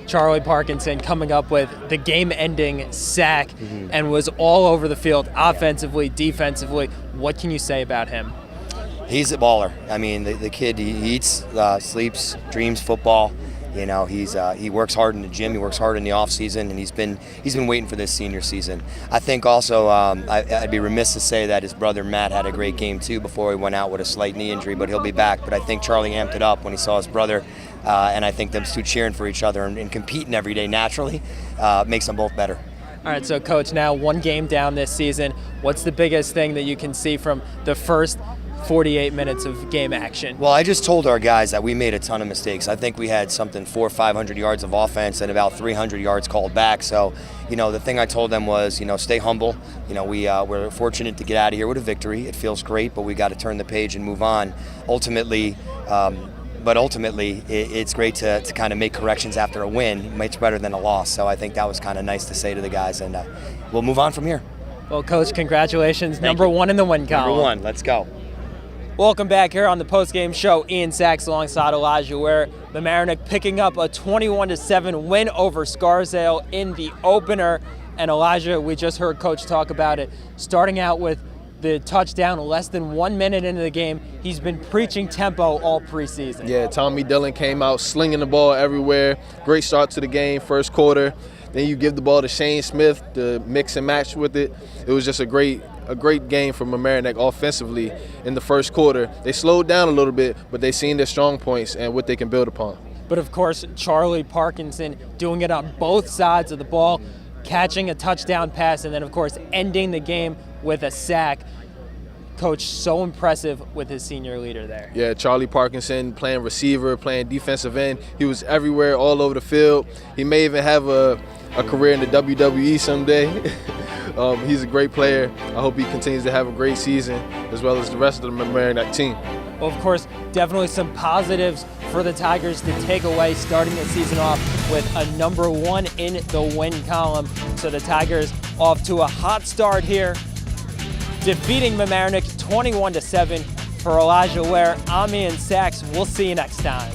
Charlie Parkinson coming up with the game-ending sack and was all over the field, offensively, defensively. What can you say about him? He's a baller. I mean, the kid, he eats, sleeps, dreams football. You know, he works hard in the gym. He works hard in the off season, and he's been waiting for this senior season. I think also I'd be remiss to say that his brother Matt had a great game too before he went out with a slight knee injury, but he'll be back. But I think Charlie amped it up when he saw his brother, and I think them two cheering for each other and competing every day naturally makes them both better. All right, so Coach, now one game down this season. What's the biggest thing that you can see from the first 48 minutes of game action? Well, I just told our guys that we made a ton of mistakes. I think we had something 400 or 500 yards of offense and about 300 yards called back. So, you know, the thing I told them was, you know, stay humble. You know, we're fortunate to get out of here with a victory. It feels great, but we got to turn the page and move on. Ultimately, it's great to kind of make corrections after a win. Much better than a loss. So I think that was kind of nice to say to the guys, and we'll move on from here. Well, Coach, congratulations. Thank Number you. one in the win column. Number one, let's go. Welcome back here on the postgame show. Ian Sachs alongside Elijah Ware. Mamaroneck picking up a 21-7 win over Scarsdale in the opener. And Elijah, we just heard Coach talk about it. Starting out with the touchdown less than 1 minute into the game, he's been preaching tempo all preseason. Yeah, Tommy Dillon came out slinging the ball everywhere. Great start to the game, first quarter. Then you give the ball to Shane Smith to mix and match with it. It was just a great game for Mamaroneck offensively in the first quarter. They slowed down a little bit, but they seen their strong points and what they can build upon. But of course, Charlie Parkinson doing it on both sides of the ball, catching a touchdown pass, and then of course ending the game with a sack. Coach, so impressive with his senior leader there. Yeah, Charlie Parkinson playing receiver, playing defensive end. He was everywhere, all over the field. He may even have a career in the WWE someday. He's a great player. I hope he continues to have a great season, as well as the rest of the Mamaroneck team. Well, of course, definitely some positives for the Tigers to take away, starting the season off with a number one in the win column. So the Tigers off to a hot start here, defeating Mamaroneck 21-7. For Elijah Ware, I'm Ian Sachs. We'll see you next time.